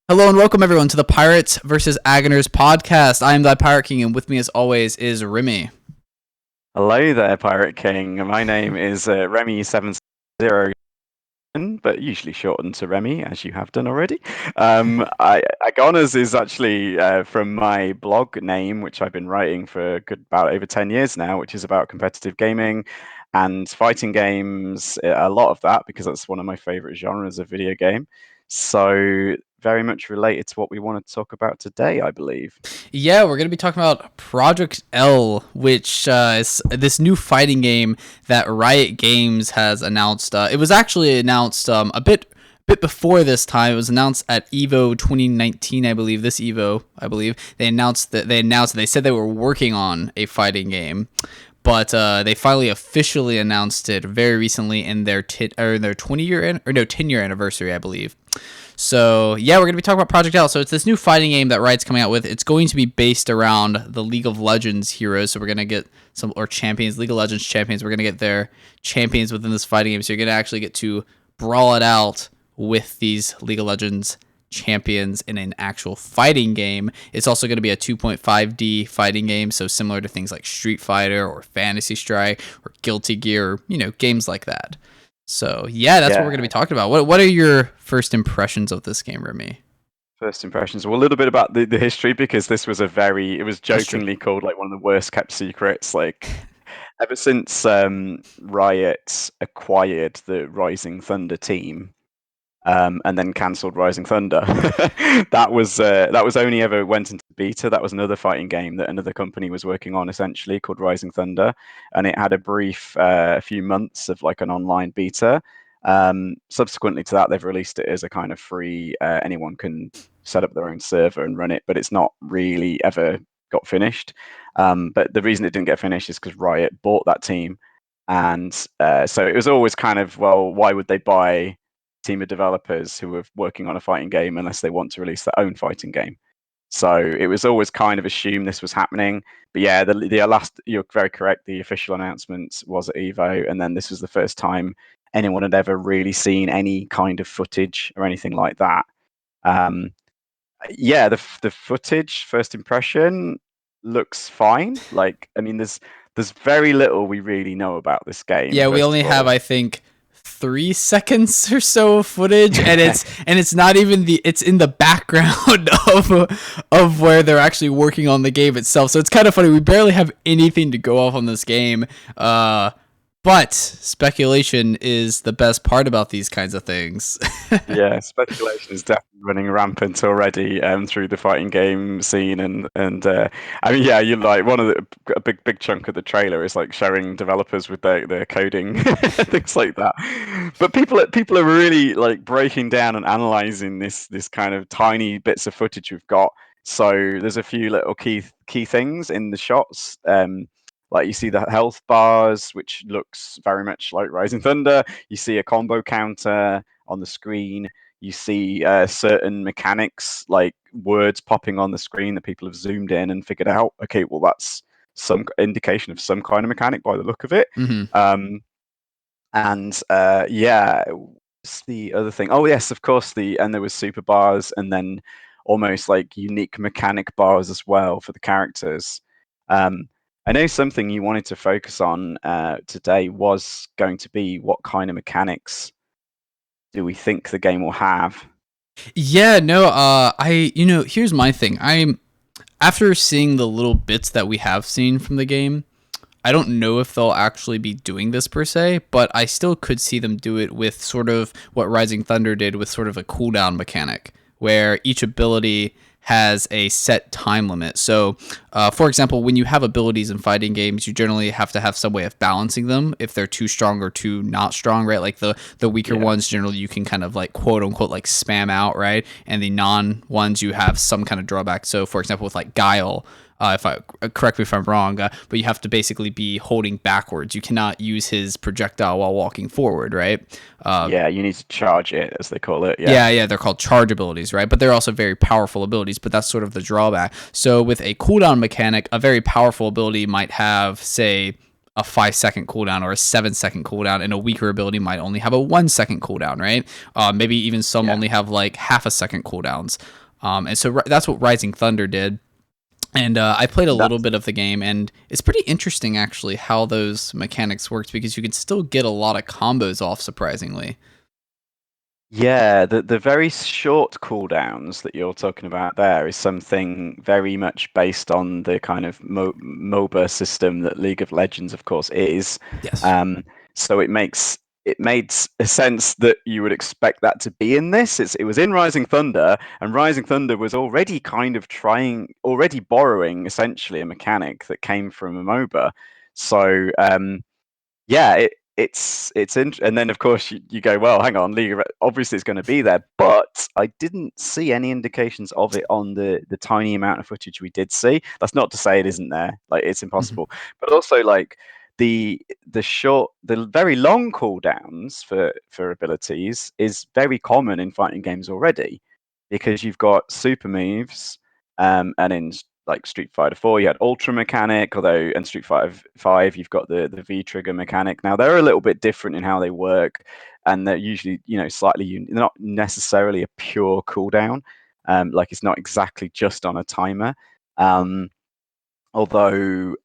Hello and welcome everyone to the Pirates versus Agoners podcast. I am ThyPirateKing, and with me as always is Remy. Hello there, Pirate King. My name is Remy70, but usually shortened to Remy, as you have done already. Agoners is actually from my blog name, which I've been writing for about over 10 years now, which is about competitive gaming and fighting games, a lot of that, because that's one of my favorite genres of video game. So very much related to what we want to talk about today, I believe. Yeah, we're going to be talking about Project L, which is this new fighting game that Riot Games has announced. It was actually announced a bit before this time. It was announced at Evo 2019, I believe. This Evo, I believe they said they were working on a fighting game, but they finally officially announced it very recently in their 10-year anniversary, I believe. So yeah, we're gonna be talking about Project L. So it's this new fighting game that Riot's coming out with. It's going to be based around the League of Legends heroes. So we're gonna get champions, League of Legends champions. We're gonna get their champions within this fighting game. So you're gonna actually get to brawl it out with these League of Legends champions in an actual fighting game. It's also going to be a 2.5D fighting game, so similar to things like Street Fighter or Fantasy Strike or Guilty Gear, games like that. So yeah, that's what we're going to be talking about. What are your first impressions of this game, Remy? First impressions. Well, a little bit about the history, because this was it was jokingly called like one of the worst kept secrets. Like ever since Riot acquired the Rising Thunder team, and then cancelled Rising Thunder. that was only ever went into beta. That was another fighting game that another company was working on, essentially called Rising Thunder, and it had a brief few months of like an online beta. Subsequently to that, they've released it as a kind of free. Anyone can set up their own server and run it, but it's not really ever got finished. But the reason it didn't get finished is because Riot bought that team, and so it was always kind of, well, why would they buy team of developers who were working on a fighting game unless they want to release their own fighting game? So it was always kind of assumed this was happening. But yeah, the last, you're very correct, the official announcement was at Evo, and then this was the first time anyone had ever really seen any kind of footage or anything like that. Yeah, the footage, first impression, looks fine. Like, I mean, there's very little we really know about this game. Yeah, we First only of have, all, I think, 3 seconds or so of footage, and it's not even it's in the background of where they're actually working on the game itself. So it's kind of funny. We barely have anything to go off on this game. But speculation is the best part about these kinds of things. yeah, speculation is definitely running rampant already through the fighting game scene, and I mean, yeah, you like a big chunk of the trailer is like showing developers with their coding things like that. But people are really like breaking down and analyzing this kind of tiny bits of footage we've got. So there's a few little key things in the shots. Like you see the health bars, which looks very much like Rising Thunder. You see a combo counter on the screen. You see certain mechanics, like words popping on the screen that people have zoomed in and figured out. Okay, well, that's some indication of some kind of mechanic by the look of it. Mm-hmm. And yeah, what's the other thing? Oh yes, of course, and there was super bars, and then almost like unique mechanic bars as well for the characters. I know something you wanted to focus on today was going to be what kind of mechanics do we think the game will have? Yeah, no, here's my thing. After seeing the little bits that we have seen from the game, I don't know if they'll actually be doing this per se, but I still could see them do it with sort of what Rising Thunder did with sort of a cooldown mechanic, where each ability has a set time limit. So, for example, when you have abilities in fighting games, you generally have to have some way of balancing them if they're too strong or too not strong, right? Like the weaker ones, generally you can kind of like quote unquote like spam out, right? And the non ones you have some kind of drawback. So, for example, with like Guile, if I correct me if I'm wrong, but you have to basically be holding backwards. You cannot use his projectile while walking forward, right? Yeah, you need to charge it, as they call it. Yeah, they're called charge abilities, right? But they're also very powerful abilities, but that's sort of the drawback. So with a cooldown mechanic, a very powerful ability might have, say, a 5 second cooldown or a 7 second cooldown, and a weaker ability might only have a 1 second cooldown, right? Maybe even some Yeah. only have like half a second cooldowns. And so that's what Rising Thunder did. And I played a little That's bit of the game, and it's pretty interesting actually how those mechanics worked because you can still get a lot of combos off surprisingly. Yeah, the very short cooldowns that you're talking about there is something very much based on the kind of MOBA system that League of Legends, of course, is. Yes. Um, so it made a sense that you would expect that to be in this. It was in Rising Thunder, and Rising Thunder was already kind of already borrowing essentially a mechanic that came from a MOBA. So yeah, and then of course you go, well, hang on, obviously it's going to be there, but I didn't see any indications of it on the tiny amount of footage we did see. That's not to say it isn't there, like it's Mhm. impossible, but also like the very long cooldowns for abilities is very common in fighting games already, because you've got super moves, and in like Street Fighter 4, you had Ultra Mechanic, although in Street Fighter 5, you've got the V trigger mechanic. Now they're a little bit different in how they work, and they're usually slightly they're not necessarily a pure cooldown. Like it's not exactly just on a timer. Um, although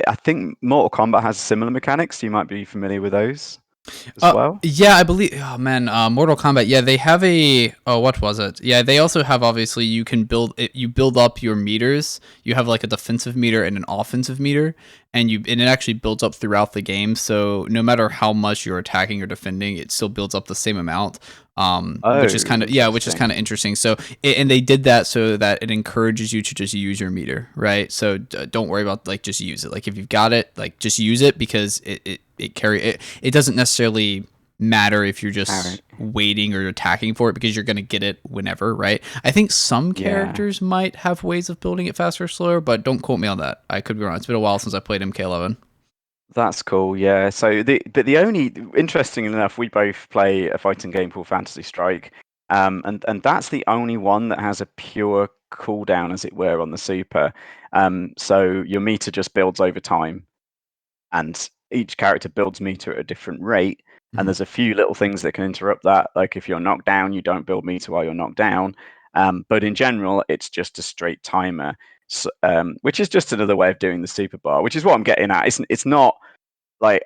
I think Mortal Kombat has similar mechanics. You might be familiar with those as well. Yeah, I believe. Oh man, Mortal Kombat. Yeah, they have a. Oh, what was it? Yeah, they also have obviously you can build it. You build up your meters. You have like a defensive meter and an offensive meter, and it actually builds up throughout the game. So no matter how much you're attacking or defending, it still builds up the same amount. Which is Oh, kind of yeah, which is kind interesting. of interesting. So and they did that so that it encourages you to just use your meter, right? So don't worry about like just use it. Like if you've got it, like just use it because it doesn't necessarily matter if you're All just right. waiting or attacking for it because you're going to get it whenever, right? I think some Yeah. characters might have ways of building it faster or slower, but don't quote me on that. I could be wrong. It's been a while since I played MK11. That's cool, yeah. The only interestingly enough, we both play a fighting game called Fantasy Strike, and that's the only one that has a pure cooldown, as it were, on the super. So your meter just builds over time, and each character builds meter at a different rate. And Mhm. there's a few little things that can interrupt that, like if you're knocked down, you don't build meter while you're knocked down. But in general, it's just a straight timer, so, which is just another way of doing the super bar, which is what I'm getting at. It's not like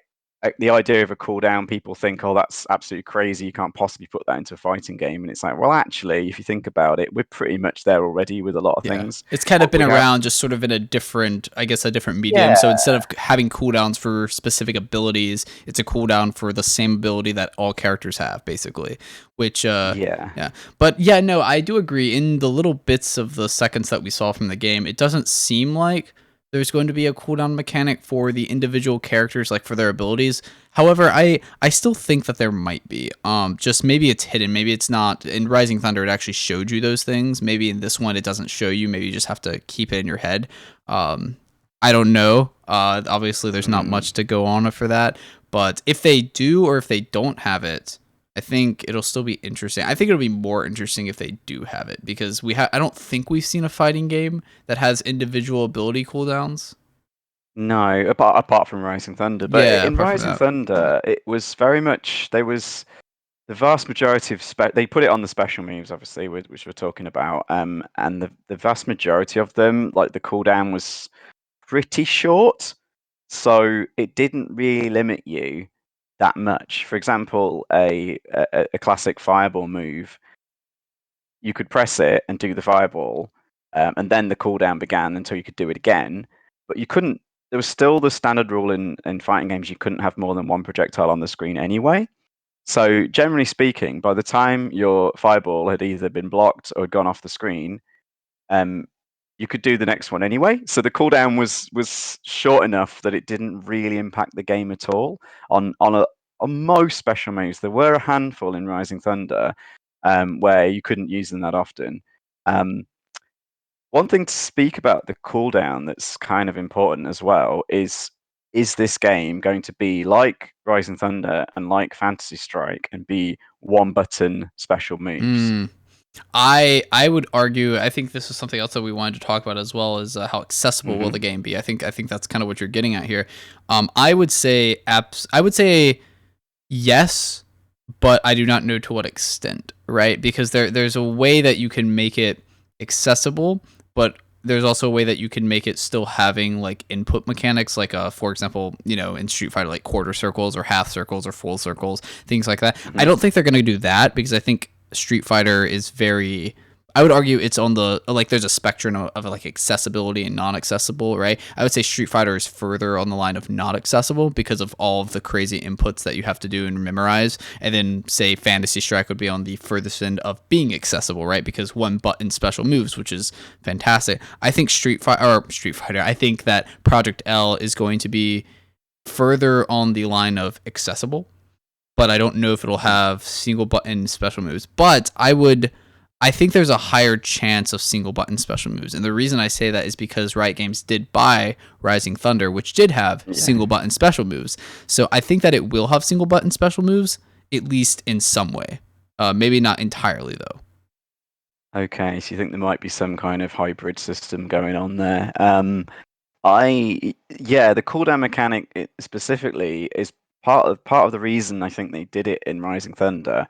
the idea of a cooldown, people think, oh, that's absolutely crazy. You can't possibly put that into a fighting game. And it's like, well, actually, if you think about it, we're pretty much there already with a lot of Yeah. things. It's kind of What been we have, around just sort of in a different, I guess, a different medium. yeah, So instead of having cooldowns for specific abilities, it's a cooldown for the same ability that all characters have, basically. Which, yeah, yeah. But yeah, no, I do agree. In the little bits of the seconds that we saw from the game, it doesn't seem like there's going to be a cooldown mechanic for the individual characters, like for their abilities. However, I still think that there might be. Just maybe it's hidden, maybe it's not. In Rising Thunder, it actually showed you those things. Maybe in this one, it doesn't show you. Maybe you just have to keep it in your head. I don't know. Obviously, there's not mm, much to go on for that. But if they do or if they don't have it, I think it'll still be interesting. I think it'll be more interesting if they do have it because I don't think we've seen a fighting game that has individual ability cooldowns. no, apart from Rising Thunder. But Yeah, in apart from Rising that. Thunder, it was very much there was the vast majority of they put it on the special moves, obviously, which we're talking about, and the vast majority of them, like the cooldown was pretty short, so it didn't really limit you that much. For example, a classic fireball move, you could press it and do the fireball, and then the cooldown began until you could do it again. But you couldn't. There was still the standard rule in fighting games: you couldn't have more than one projectile on the screen anyway. So generally speaking, by the time your fireball had either been blocked or had gone off the screen, um, you could do the next one anyway. So the cooldown was short enough that it didn't really impact the game at all. On most special moves, there were a handful in Rising Thunder, where you couldn't use them that often. Um, one thing to speak about the cooldown that's kind of important as well is this game going to be like Rising Thunder and like Fantasy Strike and be one button special moves? Mm. I would argue. I think this is something else that we wanted to talk about as well, is how accessible will Hmm. the game be. I think that's kind of what you're getting at here. I would say apps. I would say yes, but I do not know to what extent, right? Because there's a way that you can make it accessible, but there's also a way that you can make it still having like input mechanics, like for example, in Street Fighter, like quarter circles or half circles or full circles, things like that. I Hmm. don't think they're going to do that because I think Street Fighter is very, I would argue it's on the, like, there's a spectrum of like accessibility and non-accessible, right? I would say Street Fighter is further on the line of not accessible because of all of the crazy inputs that you have to do and memorize. And then say Fantasy Strike would be on the furthest end of being accessible, right? Because one button special moves, which is fantastic. I think Street Fighter, I think that Project L is going to be further on the line of accessible, but I don't know if it'll have single button special moves. But I think there's a higher chance of single button special moves. And the reason I say that is because Riot Games did buy Rising Thunder, which did have Yeah. single button special moves. So I think that it will have single button special moves, at least in some way. Maybe not entirely, though. Okay, so you think there might be some kind of hybrid system going on there? Yeah, the cooldown mechanic specifically is part of the reason I think they did it in Rising Thunder.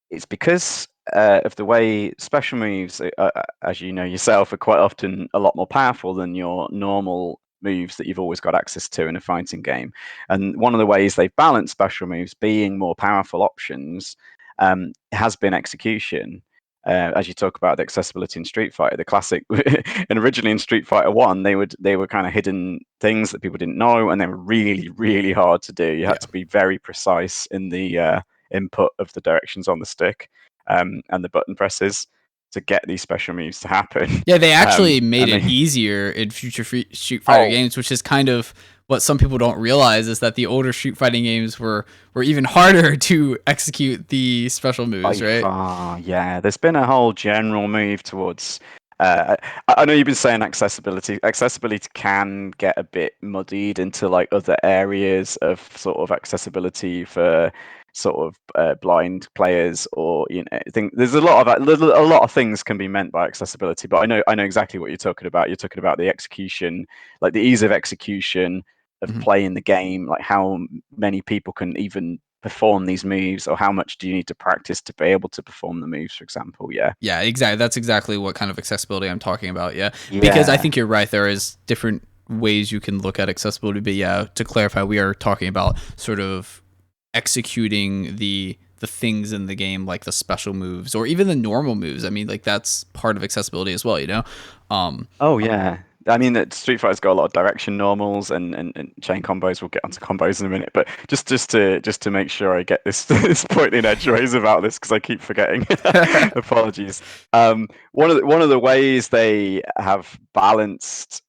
It's because of the way special moves, as you know yourself, are quite often a lot more powerful than your normal moves that you've always got access to in a fighting game. And one of the ways they've balanced special moves being more powerful options has been execution. As you talk about the accessibility in Street Fighter, the classic, and originally in Street Fighter One, they were kind of hidden things that people didn't know, and they were really, really hard to do. You Yeah. had to be very precise in the input of the directions on the stick and the button presses to get these special moves to happen. Yeah, they actually made And it they, easier in future Street Fighter oh, games, which is kind of what some people don't realize is that the older Street Fighting games were even harder to execute the special moves, by right? far, yeah. There's been a whole general move towards. I know you've been saying accessibility. Accessibility can get a bit muddied into like other areas of sort of accessibility for sort of blind players, or I think there's a lot of things can be meant by accessibility. But I know exactly what you're talking about. You're talking about the execution, like the ease of execution of Mhm. playing the game, like how many people can even perform these moves, or how much do you need to practice to be able to perform the moves, for example. Yeah. Yeah, exactly. That's exactly what kind of accessibility I'm talking about. Yeah, because I Yeah. think you're right. There is different ways you can look at accessibility, but yeah, to clarify, we are talking about sort of executing the things in the game, like the special moves or even the normal moves. I mean, like that's part of accessibility as well. Um, Oh yeah. I mean, Street Fighter's got a lot of direction normals and chain combos. We'll get onto combos in a minute, but just to make sure I get this this point in edgeways about this because I keep forgetting. Apologies. One of the ways they have balanced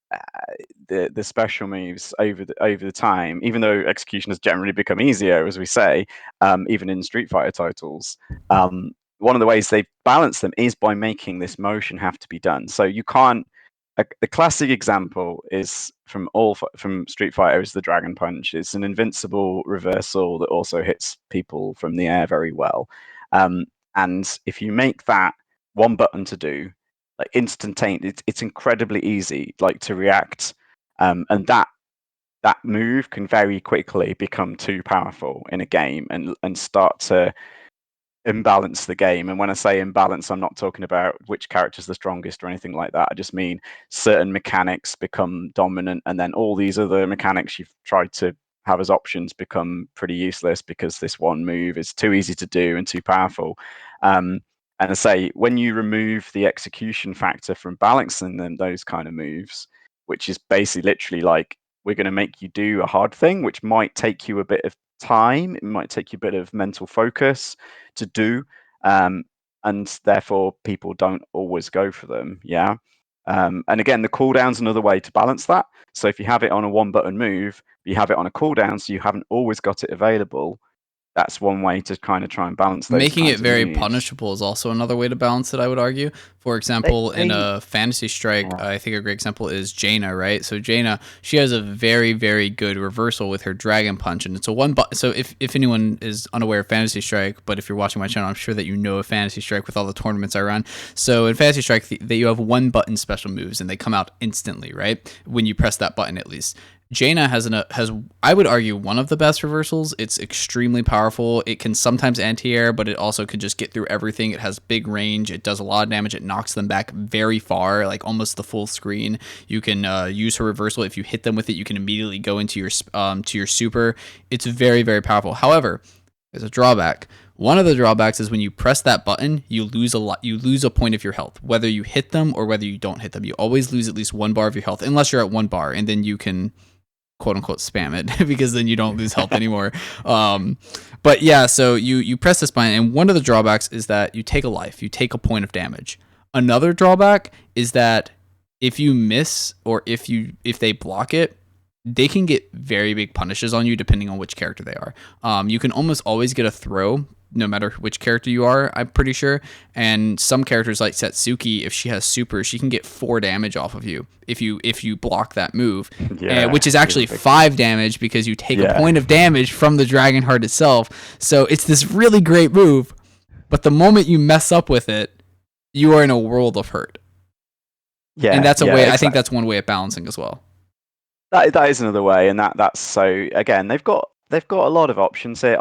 the special moves over the time, even though execution has generally become easier, as we say, even in Street Fighter titles. One of the ways they balance them is by making this motion have to be done. So you can't. The classic example is from Street Fighter is the Dragon Punch. It's an invincible reversal that also hits people from the air very well. Um, and if you make that one button to do, like instantaneous, it's incredibly easy, like to react, and that move can very quickly become too powerful in a game and start to imbalance the game. And when I say imbalance, I'm not talking about which character's the strongest or anything like that. I just mean certain mechanics become dominant, and then all these other mechanics you've tried to have as options become pretty useless because this one move is too easy to do and too powerful. Um, and I say when you remove the execution factor from balancing those kind of moves, which is basically literally like we're going to make you do a hard thing, which might take you a bit of time, it might take you a bit of mental focus to do, um, and therefore people don't always go for them. Yeah. And again, the cooldown's another way to balance that. So if you have it on a one button move, you have it on a cooldown, so you haven't always got it available. that's one way to kind of try and balance those Making it kinds of very moves. punishable is also another way to balance it, I would argue. For They, example, in they a Fantasy Strike, yeah. I think a great example is Jaina, right? So Jaina, she has a very, very good reversal with her Dragon Punch, and it's a one button. So if anyone is unaware of Fantasy Strike, but if you're watching my channel, I'm sure that you know of Fantasy Strike with all the tournaments I run. So in Fantasy Strike, you have one button special moves, and they come out instantly, right? When you press that button, at least. Jaina has I would argue one of the best reversals. It's extremely powerful. It can sometimes anti-air, but it also can just get through everything. It has big range. It does a lot of damage. It knocks them back very far, like almost the full screen. You can use her reversal. If you hit them with it, you can immediately go into your super. It's very, very powerful. However, there's a drawback. One of the drawbacks is when you press that button, you lose a lot. You lose a point of your health, whether you hit them or whether you don't hit them. You always lose at least 1 bar of your health, unless you're at 1 bar, and then you can quote unquote spam it because then you don't lose health anymore. But yeah, so you press this button, and one of the drawbacks is that you take a life, you take a point of damage. Another drawback is that if you miss or if they block it, they can get very big punishes on you depending on which character they are. You can almost always get a throw no matter which character you are, I'm pretty sure. And some characters like Satsuki, if she has super, she can get 4 damage off of you if you block that move, Yeah, which is actually 5 damage because you take a point of damage from the Dragon Heart itself. So it's this really great move, but the moment you mess up with it, you are in a world of hurt. Yeah, and that's a yeah, way. exactly. I think that's one way of balancing as well. That is another way, and that's so again they've got a lot of options here.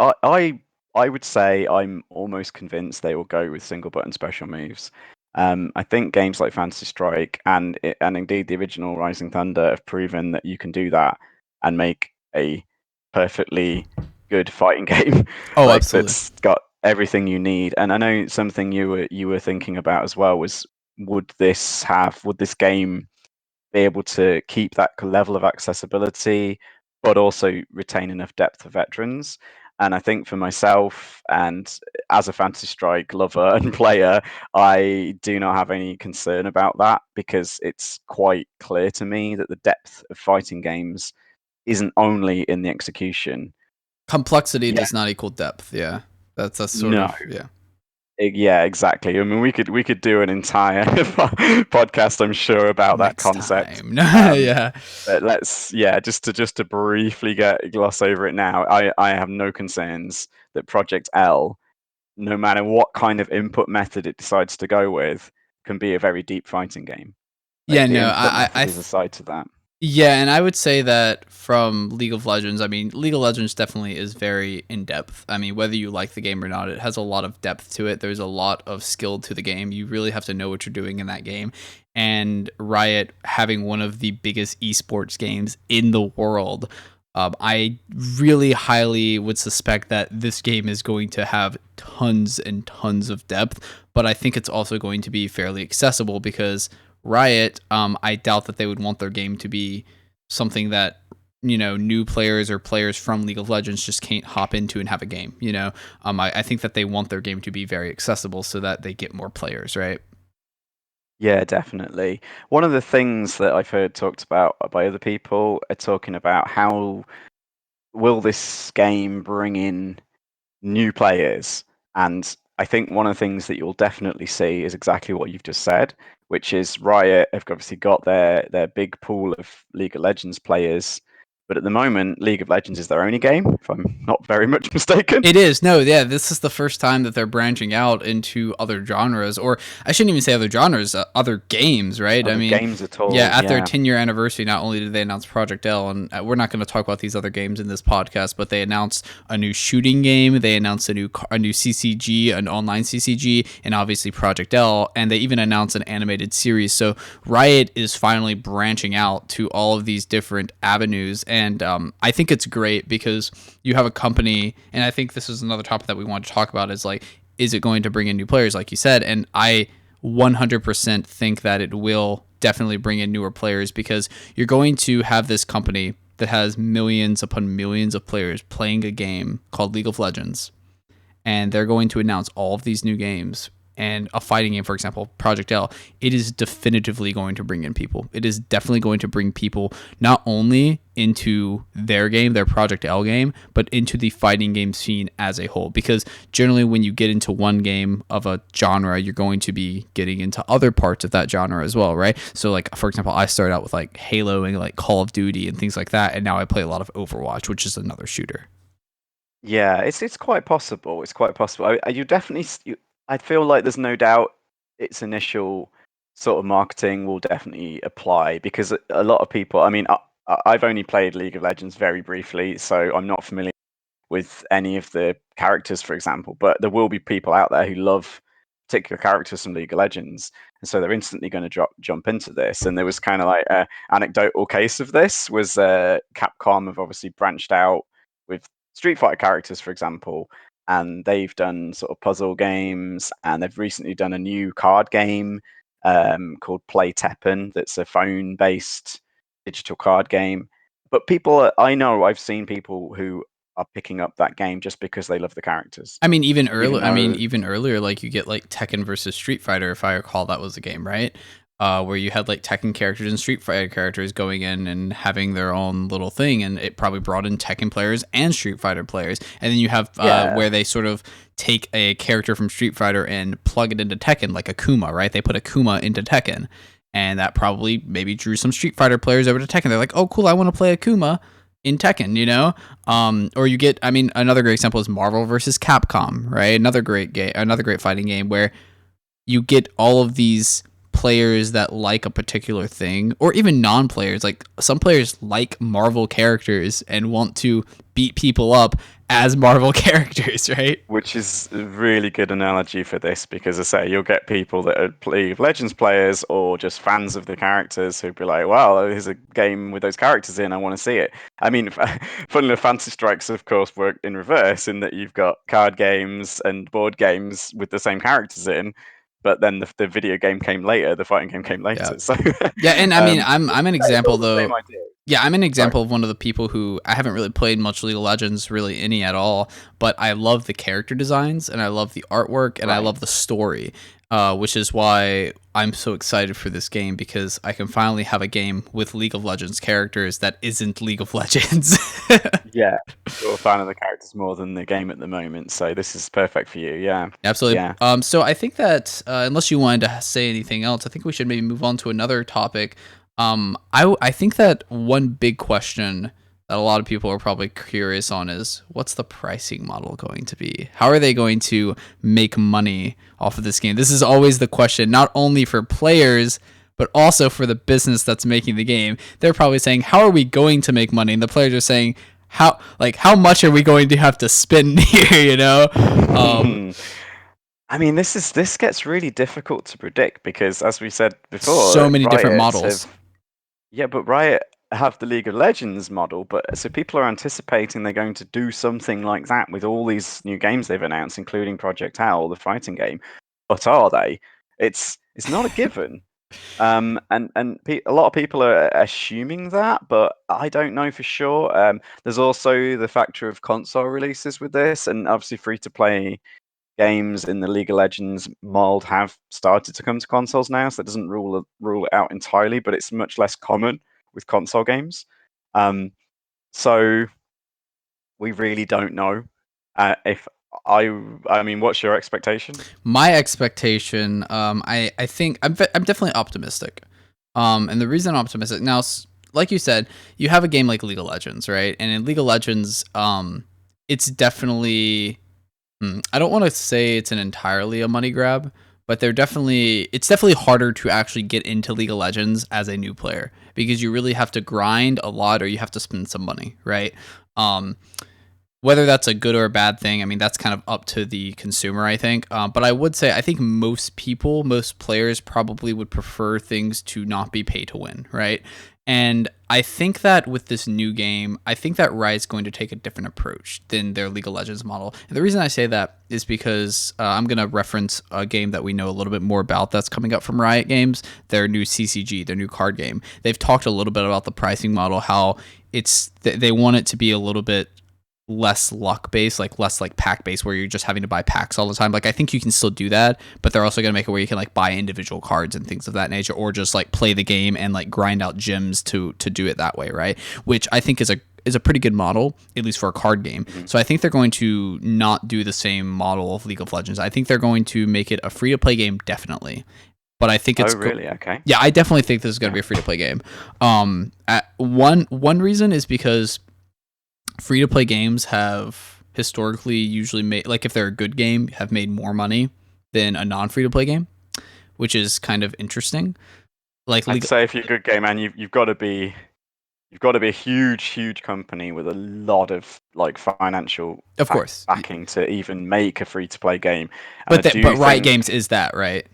I would say I'm almost convinced they will go with single button special moves. I think games like Fantasy Strike and indeed the original Rising Thunder have proven that you can do that and make a perfectly good fighting game. Oh, Like absolutely. that's got everything you need. And I know something you were thinking about as well was would this game be able to keep that level of accessibility, but also retain enough depth for veterans. And I think for myself, and as a Fantasy Strike lover and player, I do not have any concern about that because it's quite clear to me that the depth of fighting games isn't only in the execution. Complexity Yeah, does not equal depth. Yeah, that's sort no, of, yeah. yeah, exactly. I mean, we could do an entire podcast, I'm sure, about that Next concept. time. Um, Yeah. but let's, yeah, just to briefly gloss over it now. I have no concerns that Project L, no matter what kind of input method it decides to go with, can be a very deep fighting game. Yeah, Like the no, input method is aside to that. yeah, and I would say that from League of Legends, I mean, League of Legends definitely is very in depth. I mean, whether you like the game or not, it has a lot of depth to it. There's a lot of skill to the game. You really have to know what you're doing in that game. And Riot having one of the biggest esports games in the world, I really highly would suspect that this game is going to have tons and tons of depth, but I think it's also going to be fairly accessible because Riot, I doubt that they would want their game to be something that, new players or players from League of Legends just can't hop into and have a game. I think that they want their game to be very accessible so that they get more players, right? Yeah, definitely. One of the things that I've heard talked about by other people are talking about how will this game bring in new players? And I think one of the things that you'll definitely see is exactly what you've just said, which is Riot have obviously got their big pool of League of Legends players, but at the moment, League of Legends is their only game, if I'm not very much mistaken. It is. No, yeah, this is the first time that they're branching out into other genres, or I shouldn't even say other genres, other games, right? I Other mean, games at yeah, all, at their yeah. 10-year anniversary, not only did they announce Project L, and we're not going to talk about these other games in this podcast, but they announced a new shooting game, they announced a new CCG, an online CCG, and obviously Project L, and they even announced an animated series. So Riot is finally branching out to all of these different avenues, and I think it's great because you have a company, and I think this is another topic that we want to talk about is like, is it going to bring in new players, like you said? And I 100% think that it will definitely bring in newer players because you're going to have this company that has millions upon millions of players playing a game called League of Legends, and they're going to announce all of these new games and a fighting game, for example, Project L, it is definitively going to bring in people. It is definitely going to bring people not only into their game, their Project L game, but into the fighting game scene as a whole. Because generally when you get into one game of a genre, you're going to be getting into other parts of that genre as well, right? So like, for example, I started out with like Halo and like Call of Duty and things like that, and now I play a lot of Overwatch, which is another shooter. Yeah, it's quite possible. It's quite possible. You definitely. I feel like there's no doubt its initial sort of marketing will definitely apply because a lot of people. I mean, I've only played League of Legends very briefly, so I'm not familiar with any of the characters, for example. But there will be people out there who love particular characters from League of Legends, and so they're instantly going to jump into this. And there was kind of like an anecdotal case of this was Capcom have obviously branched out with Street Fighter characters, for example, and they've done sort of puzzle games, and they've recently done a new card game called Play Teppen that's a phone-based digital card game. But people, I know I've seen people who are picking up that game just because they love the characters. I mean, even Even earlier. I mean, though, even earlier, like you get like Tekken versus Street Fighter, if I recall, that was the game, right? Where you had like Tekken characters and Street Fighter characters going in and having their own little thing, and it probably brought in Tekken players and Street Fighter players. And then you have yeah, where they sort of take a character from Street Fighter and plug it into Tekken, like Akuma, right? They put Akuma into Tekken, and that probably maybe drew some Street Fighter players over to Tekken. They're like, oh, cool, I want to play Akuma in Tekken, you know? Or you get, I mean, another great example is Marvel versus Capcom, right? Another great game, another great fighting game where you get all of these players that like a particular thing, or even non-players. Like some players like Marvel characters and want to beat people up as Marvel characters, right? which is a really good analogy for this because I say you'll get people that are League of Legends players or just fans of the characters who'd be like, "Wow, here's a game with those characters in. I want to see it." I mean, funnily enough, Fantasy Strikes, of course, work in reverse in that you've got card games and board games with the same characters in, but then the video game came later, the fighting game came Yeah. later. So, Yeah, and I mean, I'm an it's example all the same though. idea. Yeah, I'm an Sorry. example of one of the people who I haven't really played much League of Legends, really any at all, but I love the character designs and I love the artwork and I Right. love the story, which is why I'm so excited for this game because I can finally have a game with League of Legends characters that isn't League of Legends. Yeah, you're a fan of the characters more than the game at the moment, so this is perfect for you. Yeah, Absolutely. yeah. So I think that unless you wanted to say anything else, I think we should maybe move on to another topic. I think that one big question that a lot of people are probably curious on is what's the pricing model going to be? How are they going to make money off of this game? This is always the question, not only for players, but also for the business that's making the game. They're probably saying, how are we going to make money? And the players are saying, how much are we going to have to spend here, you know? I mean, this gets really difficult to predict because, as we said So before, many different Riot models. have yeah, but Riot have the League of Legends model, but so people are anticipating they're going to do something like that with all these new games they've announced, including Project Owl, the fighting game. But are they? It's not a given. A lot of people are assuming that, but I don't know for sure. There's also the factor of console releases with this, and obviously free to play games in the League of Legends mold have started to come to consoles now, so it doesn't rule it out entirely, but it's much less common with console games. Um, so we really don't know if I mean, what's your expectation? My expectation, I think I'm definitely optimistic. And the reason I'm optimistic now, like you said, you have a game like League of Legends, right? And in League of Legends, it's definitely I don't want to say it's an entirely a money grab, but it's definitely harder to actually get into League of Legends as a new player because you really have to grind a lot or you have to spend some money, right? Um, whether that's a good or a bad thing, I mean, that's kind of up to the consumer, I think. But I would say I think most people, most players probably would prefer things to not be pay to win, right? And I think that with this new game, I think that Riot's going to take a different approach than their League of Legends model. And the reason I say that is because I'm going to reference a game that we know a little bit more about that's coming up from Riot Games, their new CCG, their new card game. They've talked a little bit about the pricing model, how they want it to be a little bit less luck based, like less like pack based, where you're just having to buy packs all the time. Like I think you can still do that, but they're also gonna make it where you can like buy individual cards and things of that nature, or just like play the game and like grind out gems to do it that way, right? Which I think is a pretty good model, at least for a card game. Mhm. So I think they're going to not do the same model of League of Legends. I think they're going to make it a free to play game, definitely. But I think Oh, really? Okay. yeah, I definitely think this is going to be a free to play game. One reason is because free to play games have historically usually made, like if they're a good game, have made more money than a non free to play game, which is kind of interesting. Like I'd say if you're a good game, man, you've got to be a huge company with a lot of like financial of course, backing to even make a free to play game. And I but do Riot think Games is that, right?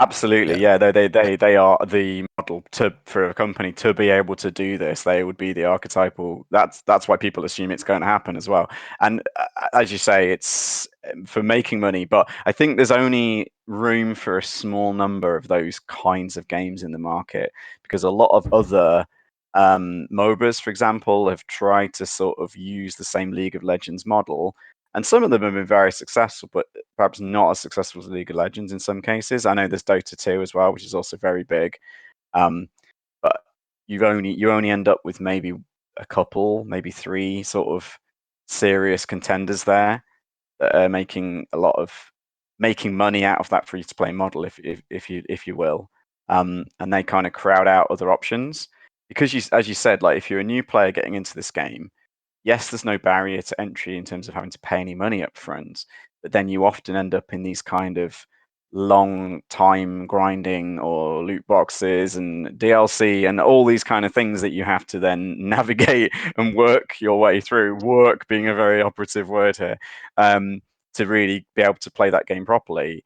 absolutely, Yeah. yeah, they are the model to for a company to be able to do this. They would be the archetypal. That's why people assume it's going to happen as well. And as you say, it's for making money. But I think there's only room for a small number of those kinds of games in the market because a lot of other MOBAs, for example, have tried to sort of use the same League of Legends model, and some of them have been very successful, but perhaps not as successful as League of Legends in some cases. I know there's Dota 2 as well, which is also very big. Um, but you only end up with maybe a couple, maybe three sort of serious contenders there that are making money out of that free to play model, if you will. And they kind of crowd out other options because as you said, like if you're a new player getting into this game, yes, there's no barrier to entry in terms of having to pay any money up front, but then you often end up in these kind of long time grinding or loot boxes and DLC and all these kind of things that you have to then navigate and work your way through. Work being a very operative word here, to really be able to play that game properly.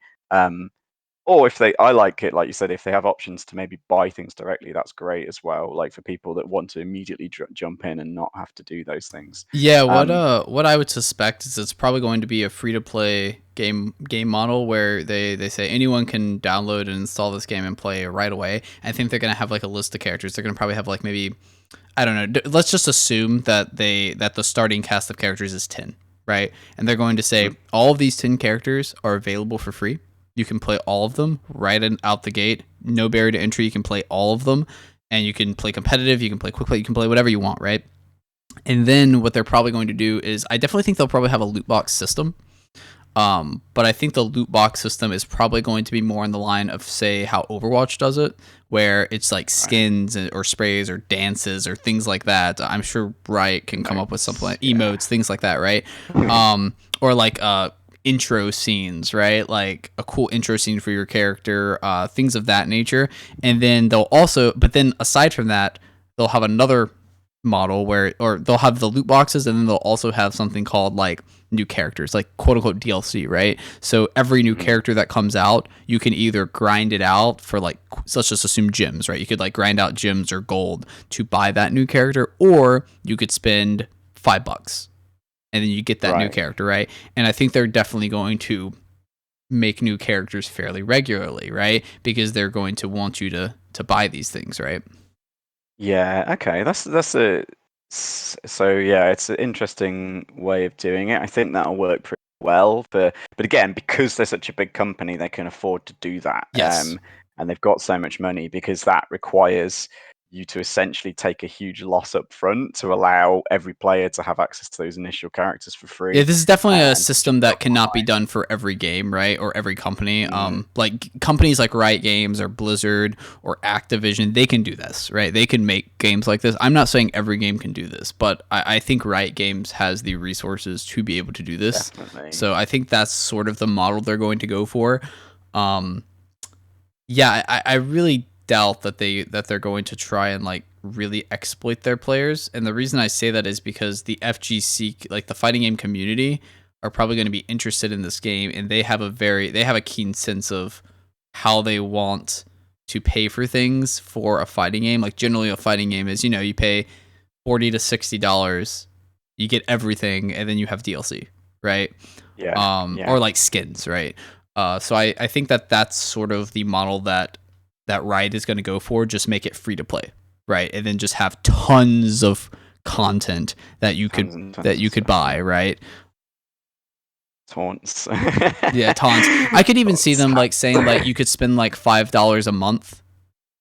Or if I like it, like you said, if they have options to maybe buy things directly, that's great as well. Like for people that want to immediately jump in and not have to do those things. Yeah, Um, what I would suspect is it's probably going to be a free to play game model where they say anyone can download and install this game and play right away. I think they're gonna have like a list of characters. They're gonna probably have like maybe, I don't know. Let's just assume that the starting cast of characters is 10, right? And they're going to say mhm, all of these 10 characters are available for free. You can play all of them out the gate. No barrier to entry. You can play all of them, and you can play competitive. You can play quick play. You can play whatever you want, right? And then what they're probably going to do is, I definitely think they'll probably have a loot box system. But I think the loot box system is probably going to be more in the line of, say, how Overwatch does it, where it's like right. skins or sprays or dances or things like that. I'm sure Riot can come up with something Emotes, like yeah. emotes, things like that, right? Or like intro scenes, right? Like a cool intro scene for your character, things of that nature. And then but then aside from that, they'll have another model or they'll have the loot boxes, and then they'll also have something called like new characters, like quote unquote DLC, right? So every new Mhm, character that comes out, you can either grind it out for like, so let's just assume gems, right? You could like grind out gems or gold to buy that new character, or you could spend $5 and then you get that new right. character, right? And I think they're definitely going to make new characters fairly regularly, right? Because they're going to want you to buy these things, right? Yeah, okay. So yeah, it's an interesting way of doing it. I think that'll work pretty well but again, because they're such a big company, they can afford to do that. Yes. And they've got so much money because that requires you to essentially take a huge loss up front to allow every player to have access to those initial characters for Yeah, free, this is definitely a and to system jump that up cannot be done for every game, right? Or every company. behind. Like companies like Riot Games or Blizzard or Activision, they can do this, right? They can make games like this. I'm not saying every game can do this, but I think Riot Games has the resources to be able to do this. Definitely. So I think that's sort of the model they're going to go for. Um, yeah, I really doubt that they're going to try and like really exploit their players. And the reason I say that is because the FGC, like the fighting game community, are probably going to be interested in this game, and they have a keen sense of how they want to pay for things for a fighting game. Like generally, a fighting game is, you pay $40 to $60, you get everything, and then you have DLC, right? Yeah, Or yeah. like skins, right? So I think that that's sort of the model that Riot is going to go for. Just make it free to play, right? And then just have tons of content that you tons could and tons. buy, right? Taunts. Yeah, tons. I could even see Taunts. them like saying like you could spend like $5 a month,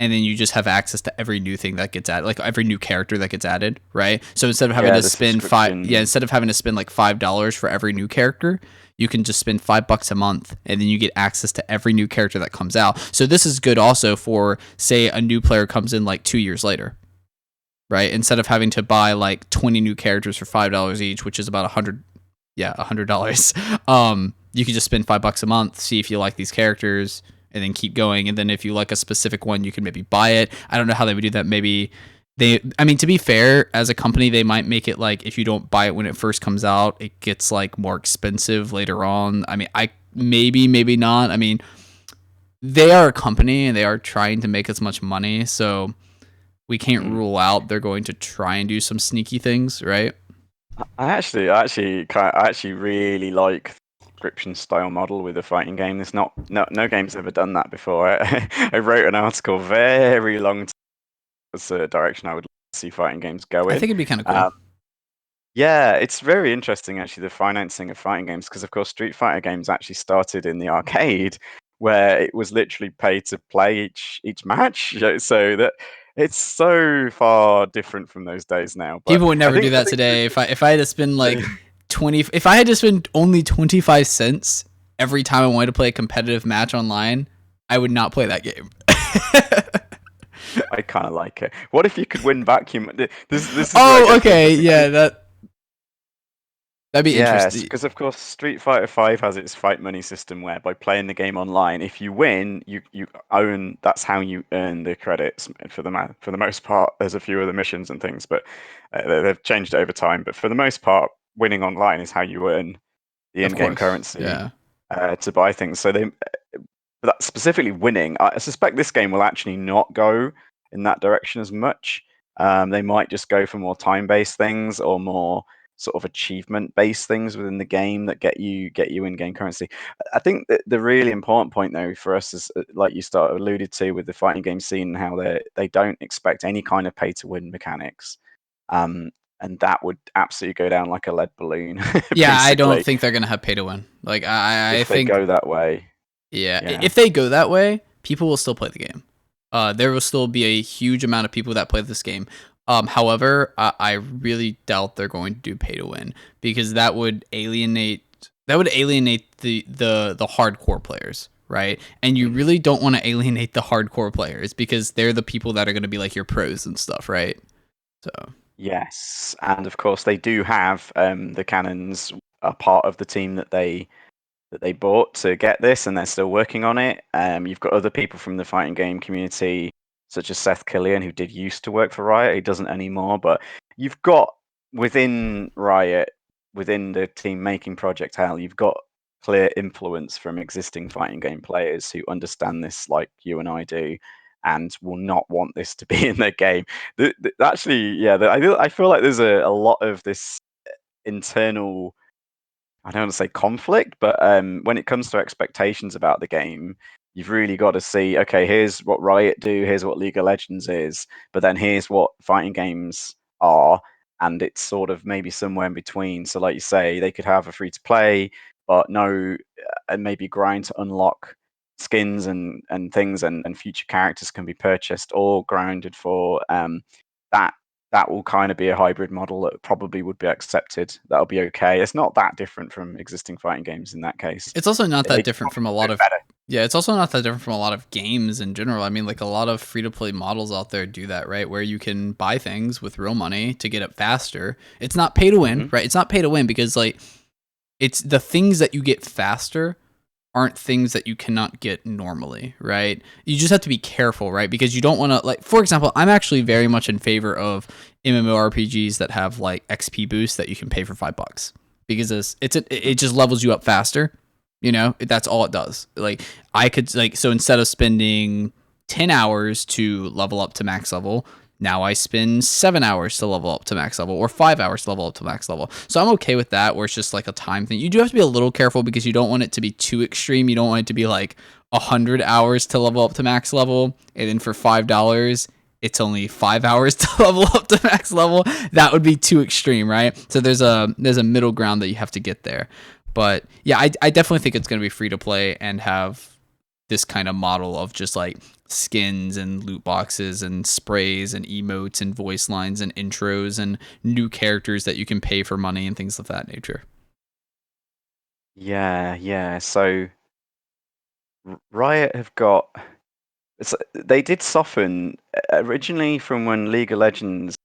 and then you just have access to every new thing that gets added, like every new character that gets added, right? So instead of having Yeah, to the spend subscription. instead of having to spend like $5 for every new character, you can just spend $5 a month, and then you get access to every new character that comes out. So this is good also for, say, a new player comes in like 2 years later, right? Instead of having to buy like 20 new characters for $5 each, which is about $100. You can just spend $5 a month, see if you like these characters, and then keep going. And then if you like a specific one, you can maybe buy it. I don't know how they would do that. Maybe I mean, to be fair, as a company, they might make it like if you don't buy it when it first comes out, it gets like more expensive later on. I mean, maybe not. I mean, they are a company and they are trying to make as much money, so we can't rule out they're going to try and do some sneaky things, right? I actually really like the subscription style model with a fighting game. There's no game's ever done that before. I wrote an article very long time. That's the direction I would like to see fighting games go I in. think it'd be kind of cool. Um, yeah, it's very interesting actually the financing of fighting games because of course Street Fighter games actually started in the arcade where it was literally pay to play each match. So that it's so far different from those days now. But People would I never do think I that think today. If I had to spend like 20, if I had to spend only 25 cents every time I wanted to play a competitive match online, I would not play that game. I kind of like it. What if you could win back this is where it Oh, gets okay, interesting. yeah, that'd be Yes, interesting. because of course Street Fighter 5 has its fight money system where by playing the game online, if you win, you own. That's how you earn the credits for the most part. There's a few other missions and things, but they've changed it over time. But for the most part, winning online is how you earn the Of in-game course, currency yeah. to buy things. So that specifically winning, I suspect this game will actually not go in that direction as much. They might just go for more time-based things or more sort of achievement-based things within the game that get you in-game currency. I think that the really important point though for us is like you alluded to with the fighting game scene, how they don't expect any kind of pay-to-win mechanics. Um, and that would absolutely go down like a lead balloon, Yeah, I don't basically, think they're gonna have pay to win. Like I if they think, go that way. yeah, Yeah. if they go that way, people will still play the game. There will still be a huge amount of people that play this game. However, I really doubt they're going to do pay to win because that would alienate the hardcore players, right? And you Mhm. really don't want to alienate the hardcore players because they're the people that are going to be like your pros and stuff, right? So Yes, and of course they do have the cannons are part of the team that they bought to get this, and they're still working on it. You've got other people from the fighting game community, such as Seth Killian, who did used to work for Riot. He doesn't anymore, but you've got within Riot, within the team making Project Hell, you've got clear influence from existing fighting game players who understand this like you and I do. And will not want this to be in their game. Actually, yeah, I feel like there's a lot of this internal, I don't want to say conflict, but when it comes to expectations about the game, you've really got to see, okay, here's what Riot do, here's what League of Legends is, but then here's what fighting games are, and it's sort of maybe somewhere in between. So, like you say, they could have a free to play, but no, and maybe grind to unlock skins and things, and future characters can be purchased or grounded for that that will kind of be a hybrid model that probably would be accepted. That'll be okay. It's not that different from existing fighting games in that case. it's also not They that just different probably from a do lot it of better. yeah, it's also not that different from a lot of games in general. I mean, like a lot of free to play models out there do that, right? Where you can buy things with real money to get it faster. It's not pay to win, Hmm. right? It's not pay to win because like it's the things that you get faster aren't things that you cannot get normally, right? You just have to be careful, right? Because you don't want to like for example, I'm actually very much in favor of MMORPGs that have like XP boosts that you can pay for $5 because it just levels you up faster. You know, that's all it does. Like I could like so instead of spending 10 hours to level up to max level, now I spend 7 hours to level up to max level or 5 hours to level up to max level. So I'm okay with that where it's just like a time thing. You do have to be a little careful because you don't want it to be too extreme. You don't want it to be like 100 hours to level up to max level and then for $5 it's only 5 hours to level up to max level. That would be too extreme, right? So there's a middle ground that you have to get there. But yeah, I definitely think it's going to be free to play and have this kind of model of just like skins and loot boxes and sprays and emotes and voice lines and intros and new characters that you can pay for money and things of that nature. Yeah, yeah. So Riot have got. They did soften originally from when League of Legends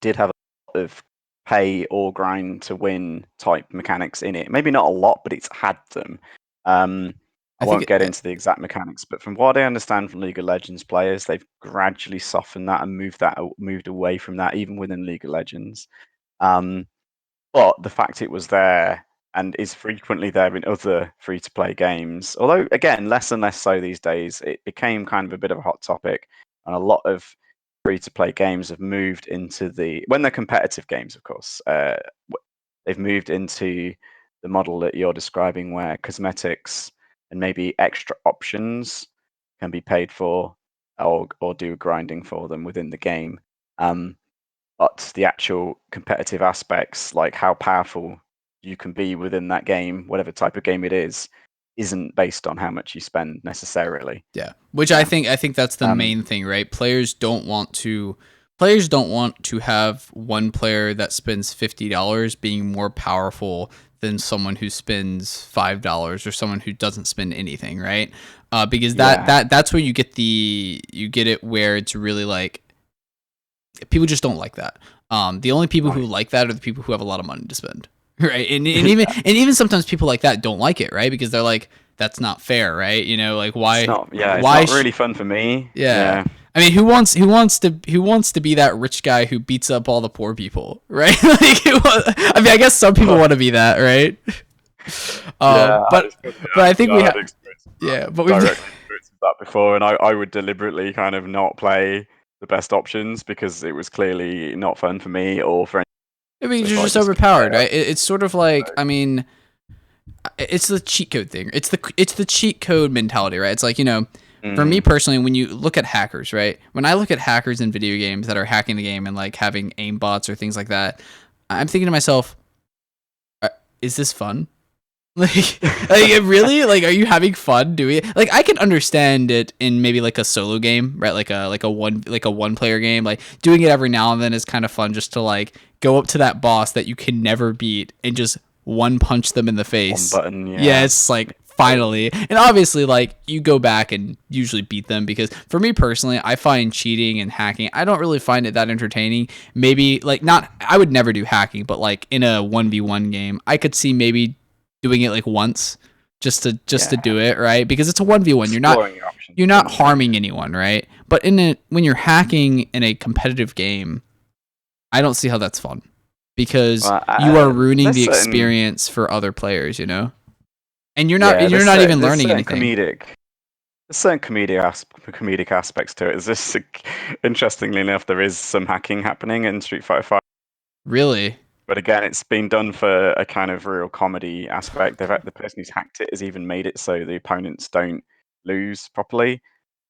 did have a lot of pay or grind to win type mechanics in it. Maybe not a lot, but it's had them. I I think won't get into the exact mechanics, but from what I understand from League of Legends players, they've gradually softened that and moved away from that, even within League of Legends. Um, but the fact it was there and is frequently there in other free to play games, although again, less and less so these days, it became kind of a bit of a hot topic. And a lot of free to play games have moved into when they're competitive games, of course, they've moved into the model that you're describing where cosmetics and maybe extra options can be paid for or do grinding for them within the game. But the actual competitive aspects, like how powerful you can be within that game, whatever type of game it is, isn't based on how much you spend necessarily. Yeah, which Yeah. I think that's the main thing, right? Players don't want to have one player that spends $50 being more powerful than someone who spends $5 or someone who doesn't spend anything, right? Because that's where you get it where it's really like people just don't like that. The only people who like that are the people who have a lot of money to spend, right? And even sometimes people like that don't like it, right? Because they're like, that's not fair, right? You know, like why? It's not, yeah, why it's not really fun for me. Yeah. Yeah. I mean, who wants to be that rich guy who beats up all the poor people, right? I mean, I guess some people want to be that, right? Yeah, But I think we I had have, experience yeah, but we've direct experience with that before, and I would deliberately kind of not play the best options because it was clearly not fun for me or for anyone. I mean, So you're if I just just overpowered, right? It's sort of like, I mean, it's the cheat code thing. It's the cheat code mentality, right? It's like, for me personally, when you look at hackers, right? When I look at hackers in video games that are hacking the game and like having aim bots or things like that, I'm thinking to myself, is this fun? Like really? Like, are you having fun doing it? Like, I can understand it in maybe like a solo game, right? Like a one player game. Like doing it every now and then is kind of fun, just to like go up to that boss that you can never beat and just one punch them in the face. one button, Yeah, it's like finally. And obviously, like you go back and usually beat them because for me personally, I find cheating and hacking. I don't really find it that entertaining. Maybe like not. I would never do hacking, but like in a 1v1 game, I could see maybe doing it like once just to do it, right? Because it's a 1v1. Exploring your options. You're not harming anyone, right? But when you're hacking in a competitive game, I don't see how that's fun because you are ruining the experience for other players, And you're not even learning anything. There's certain comedic aspects to it. Is this interestingly enough, there is some hacking happening in Street Fighter 5. Really? But again, it's been done for a kind of real comedy aspect. The person who's hacked it has even made it so the opponents don't lose properly.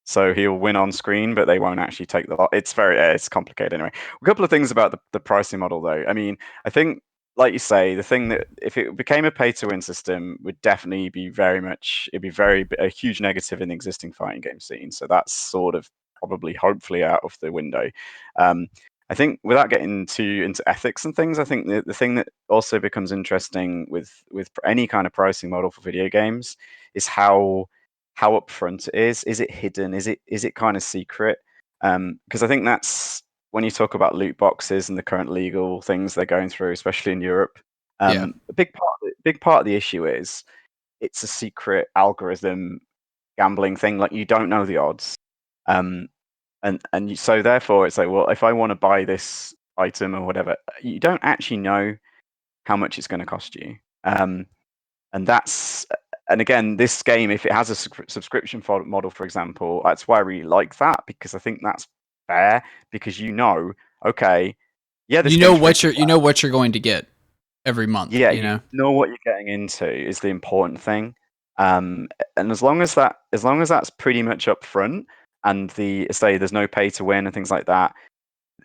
So he'll win on screen, but they won't actually take the lot. It's complicated anyway. A couple of things about the pricing model, though. I mean, I think, like you say, the thing that if it became a pay-to-win system, would definitely be a huge negative in the existing fighting game scene. So that's sort of probably, hopefully, out of the window. I think without getting too into ethics and things, I think the thing that also becomes interesting with any kind of pricing model for video games is how upfront it is. Is it hidden? Is it kind of secret? Because I think that's when you talk about loot boxes and the current legal things they're going through, especially in Europe. Yeah. A big part of the issue is it's a secret algorithm gambling thing. Like you don't know the odds. So therefore it's like, well, if I want to buy this item or whatever, you don't actually know how much it's going to cost you. And that's and again, this game, if it has a subscription model, for example, that's why I really like that, because I think that's fair, because okay, yeah, this game's free to play. You know what you're going to get every month. Yeah, You know. know what you're getting into is the important thing. And as long as that's pretty much up front, and there's no pay to win and things like that,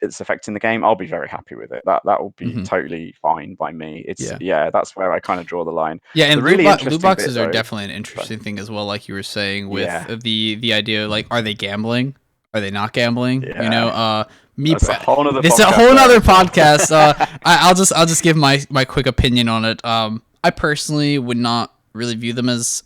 it's affecting the game, I'll be very happy with it. That will be Hmm. totally fine by me. It's Yeah. that's where I kind of draw the line. Yeah, The and really loot interesting bit boxes are though, definitely an sorry. interesting thing as well. Like you were saying with Yeah, the idea, like, are they gambling? Are they not gambling? You know, yeah, me. that's a whole other This is a podcast whole there nother as well. podcast. I'll just give my quick opinion on it. I personally would not really view them as.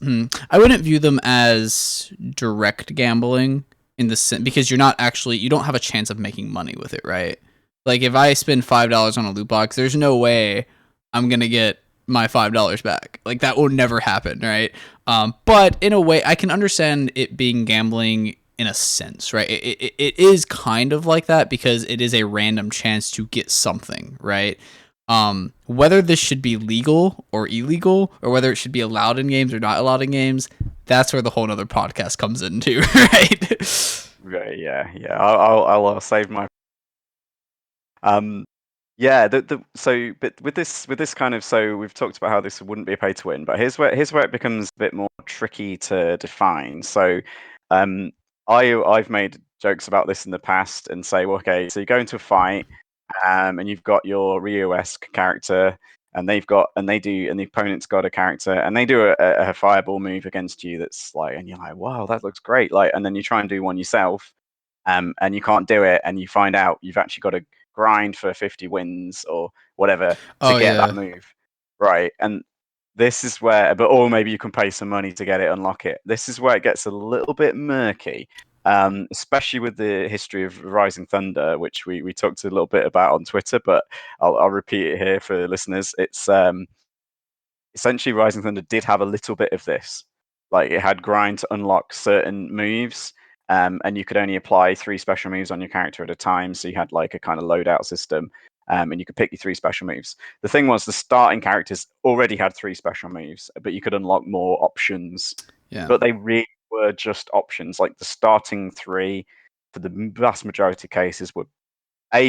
I wouldn't view them as direct gambling in the sense, because you don't have a chance of making money with it, right? Like if I spend $5 on a loot box, there's no way I'm gonna get my $5 back. Like that will never happen, right? But in a way, I can understand it being gambling in a sense, right? It is kind of like that because it is a random chance to get something, right? Whether this should be legal or illegal, or whether it should be allowed in games or not allowed in games, that's where the whole other podcast comes into, right? Right, yeah. I'll save my. Um, yeah. So, but with this kind of, so we've talked about how this wouldn't be a pay to win, but here's where it becomes a bit more tricky to define. So, um, I've made jokes about this in the past and say, well, okay, so you go into a fight, and you've got your Ryu-esque character, and the opponent's got a character, and they do a fireball move against you that's like, and you're like, wow, that looks great, like, and then you try and do one yourself, and you can't do it, and you find out you've actually got to grind for 50 wins or whatever to Oh get that yeah. move, right? And this is where, or maybe you can pay some money to get it, unlock it. This is where it gets a little bit murky, especially with the history of Rising Thunder, which we talked a little bit about on Twitter, but I'll repeat it here for listeners. It's essentially Rising Thunder did have a little bit of this. Like it had grind to unlock certain moves, and you could only apply 3 special moves on your character at a time. So you had like a kind of loadout system, and you could pick your 3 special moves. The thing was, the starting characters already had 3 special moves, but you could unlock more options. Yeah. But they really were just options. Like the starting 3, for the vast majority of cases, were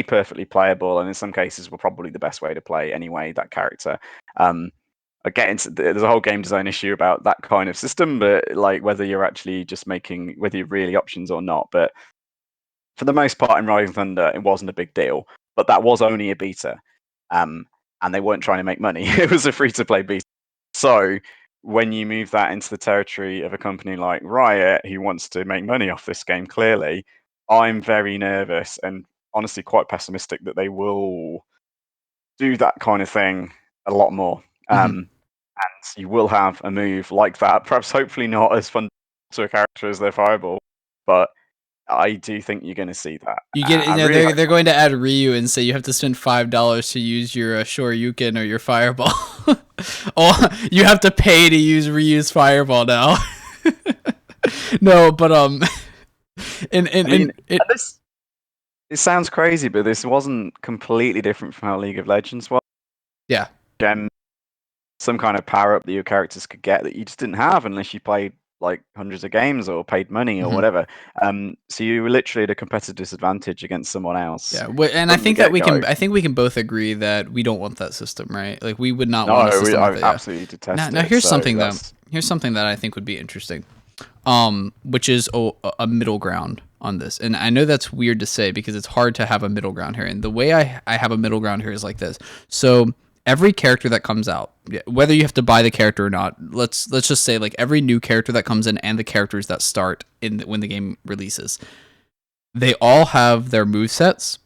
perfectly playable, and in some cases were probably the best way to play anyway. That character. There's a whole game design issue about that kind of system, but like whether you're actually just making, whether you're really options or not. But for the most part in Rising Thunder, it wasn't a big deal. But that was only a beta, um, and they weren't trying to make money. It was a free to play beta. So when you move that into the territory of a company like Riot, who wants to make money off this game, clearly, I'm very nervous and honestly quite pessimistic that they will do that kind of thing a lot more. Hmm. And you will have a move like that, perhaps hopefully not as fun to a character as their fireball, but I do think you're going to see that. You get, I really hope. they're going to add Ryu and say you have to spend $5 to use your Shoryuken or your Fireball. Oh, you have to pay to use Ryu's Fireball now. No, but I mean, it this it sounds crazy, but this wasn't completely different from how League of Legends was. yeah. Gem, some kind of power up that your characters could get that you just didn't have unless you played like hundreds of games or paid money or Hmm. whatever. So you were literally at a competitive disadvantage against someone else Yeah, and from the get go. I think we can both agree that we don't want that system, right? Like we would not want a No, system like I that. Yeah. absolutely detest Now it. here's So something that's that I think would be interesting. Which is a middle ground on this. And I know that's weird to say because it's hard to have a middle ground here. And the way I have a middle ground here is like this. So every character that comes out, whether you have to buy the character or not, let's just say like every new character that comes in and the characters that start when the game releases, they all have their move sets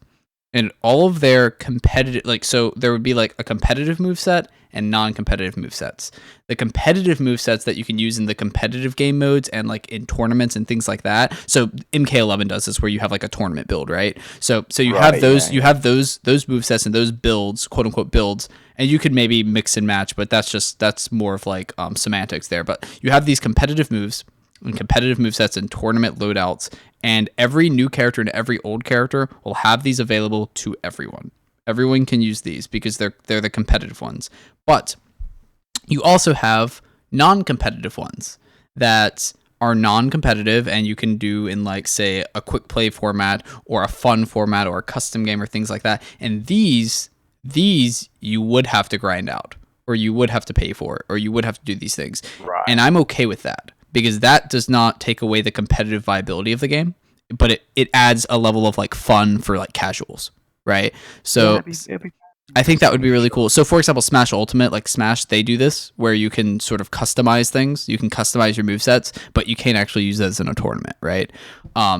and all of their competitive, like, so there would be like a competitive move set and non-competitive move sets. The competitive move sets that you can use in the competitive game modes and like in tournaments and things like that. So MK11 does this where you have like a tournament build, right? So you have right. those Yeah, you have those move sets and those builds, quote unquote builds, and you could maybe mix and match, but that's more of like semantics there. But you have these competitive moves and competitive movesets and tournament loadouts, and every new character and every old character will have these available to everyone. Everyone can use these because they're the competitive ones. But you also have non-competitive ones that are non-competitive and you can do in like say a quick play format or a fun format or a custom game or things like that. And these you would have to grind out or you would have to pay for or you would have to do these things. right. And I'm okay with that because that does not take away the competitive viability of the game. but it adds a level of like fun for like casuals, right? Yeah, So it'd be I think that would interesting be for really sure. cool. So, for example, Smash Ultimate, like Smash, they do this where you can sort of customize things. You can customize your movesets, but you can't actually use those in a tournament, right?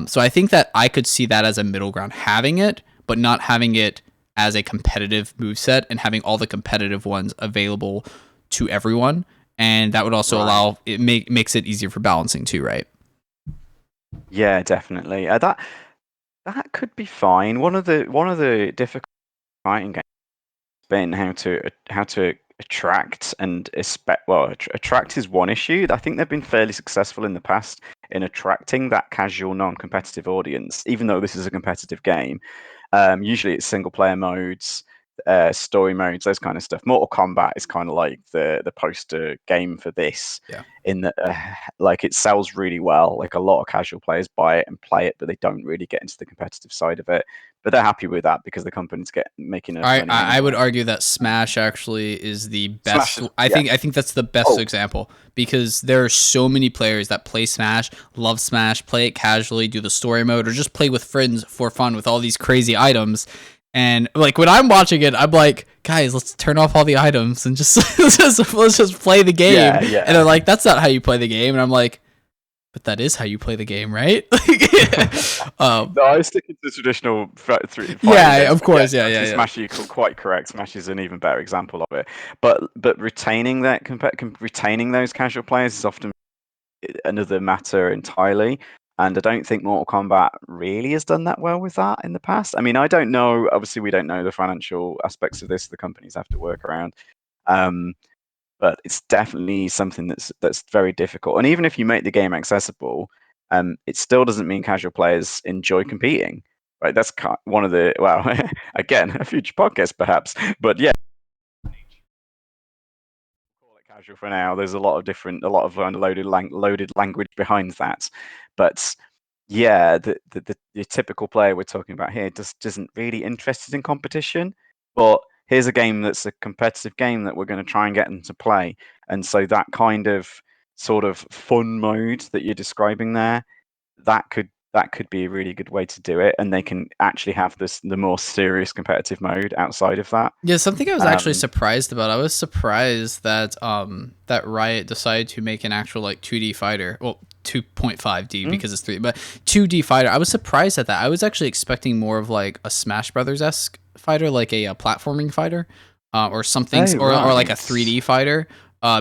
So I think that I could see that as a middle ground, having it, but not having it as a competitive moveset and having all the competitive ones available to everyone. And that would also Right. allow it makes it easier for balancing too, right? Yeah, definitely. That could be fine. One of the difficult fighting games has been how to attract and expect. Well, attract is one issue. I think they've been fairly successful in the past in attracting that casual, non-competitive audience, even though this is a competitive game. Usually it's single player modes, story modes, those kind of stuff. Mortal Kombat is kind of like the poster game for this, Yeah. in that like it sells really well. Like a lot of casual players buy it and play it, but they don't really get into the competitive side of it. But they're happy with that because the companies get making enough money I would anyway. argue that Smash actually is the Smash best. is, yeah. I think that's the best Oh, example because there are so many players that play Smash, love Smash, play it casually, do the story mode, or just play with friends for fun with all these crazy items. And like when I'm watching it, I'm like, guys, let's turn off all the items and just let's just play the game. yeah, And they're yeah. like, that's not how you play the game. And I'm like, but that is how you play the game, right? um, No, I was sticking to the traditional fighting yeah, games, of but yeah, course, yeah, yeah, actually, yeah. Smash, you're quite correct. Smash is an even better example of it. But retaining that retaining those casual players is often another matter entirely. And I don't think Mortal Kombat really has done that well with that in the past. I mean, I don't know. Obviously, we don't know the financial aspects of this. The companies have to work around. Um, but it's definitely something that's very difficult. And even if you make the game accessible, it still doesn't mean casual players enjoy competing. Right? That's one of the, well, again, a future podcast perhaps. But yeah, call it casual for now. There's a lot of loaded language behind that. But yeah, the typical player we're talking about here just isn't really interested in competition. But here's a game that's a competitive game that we're going to try and get them to play. And so that kind of sort of fun mode that you're describing there, that could be a really good way to do it. And they can actually have the more serious competitive mode outside of that. Yeah, something I was actually Um, surprised about. I was surprised that that Riot decided to make an actual like 2D fighter. Well, 2.5D mm, because it's 3, but 2D fighter. I was surprised at that. I was actually expecting more of like a Smash Brothers esque fighter, like a platforming fighter, or something, oh or like a right. 3D fighter.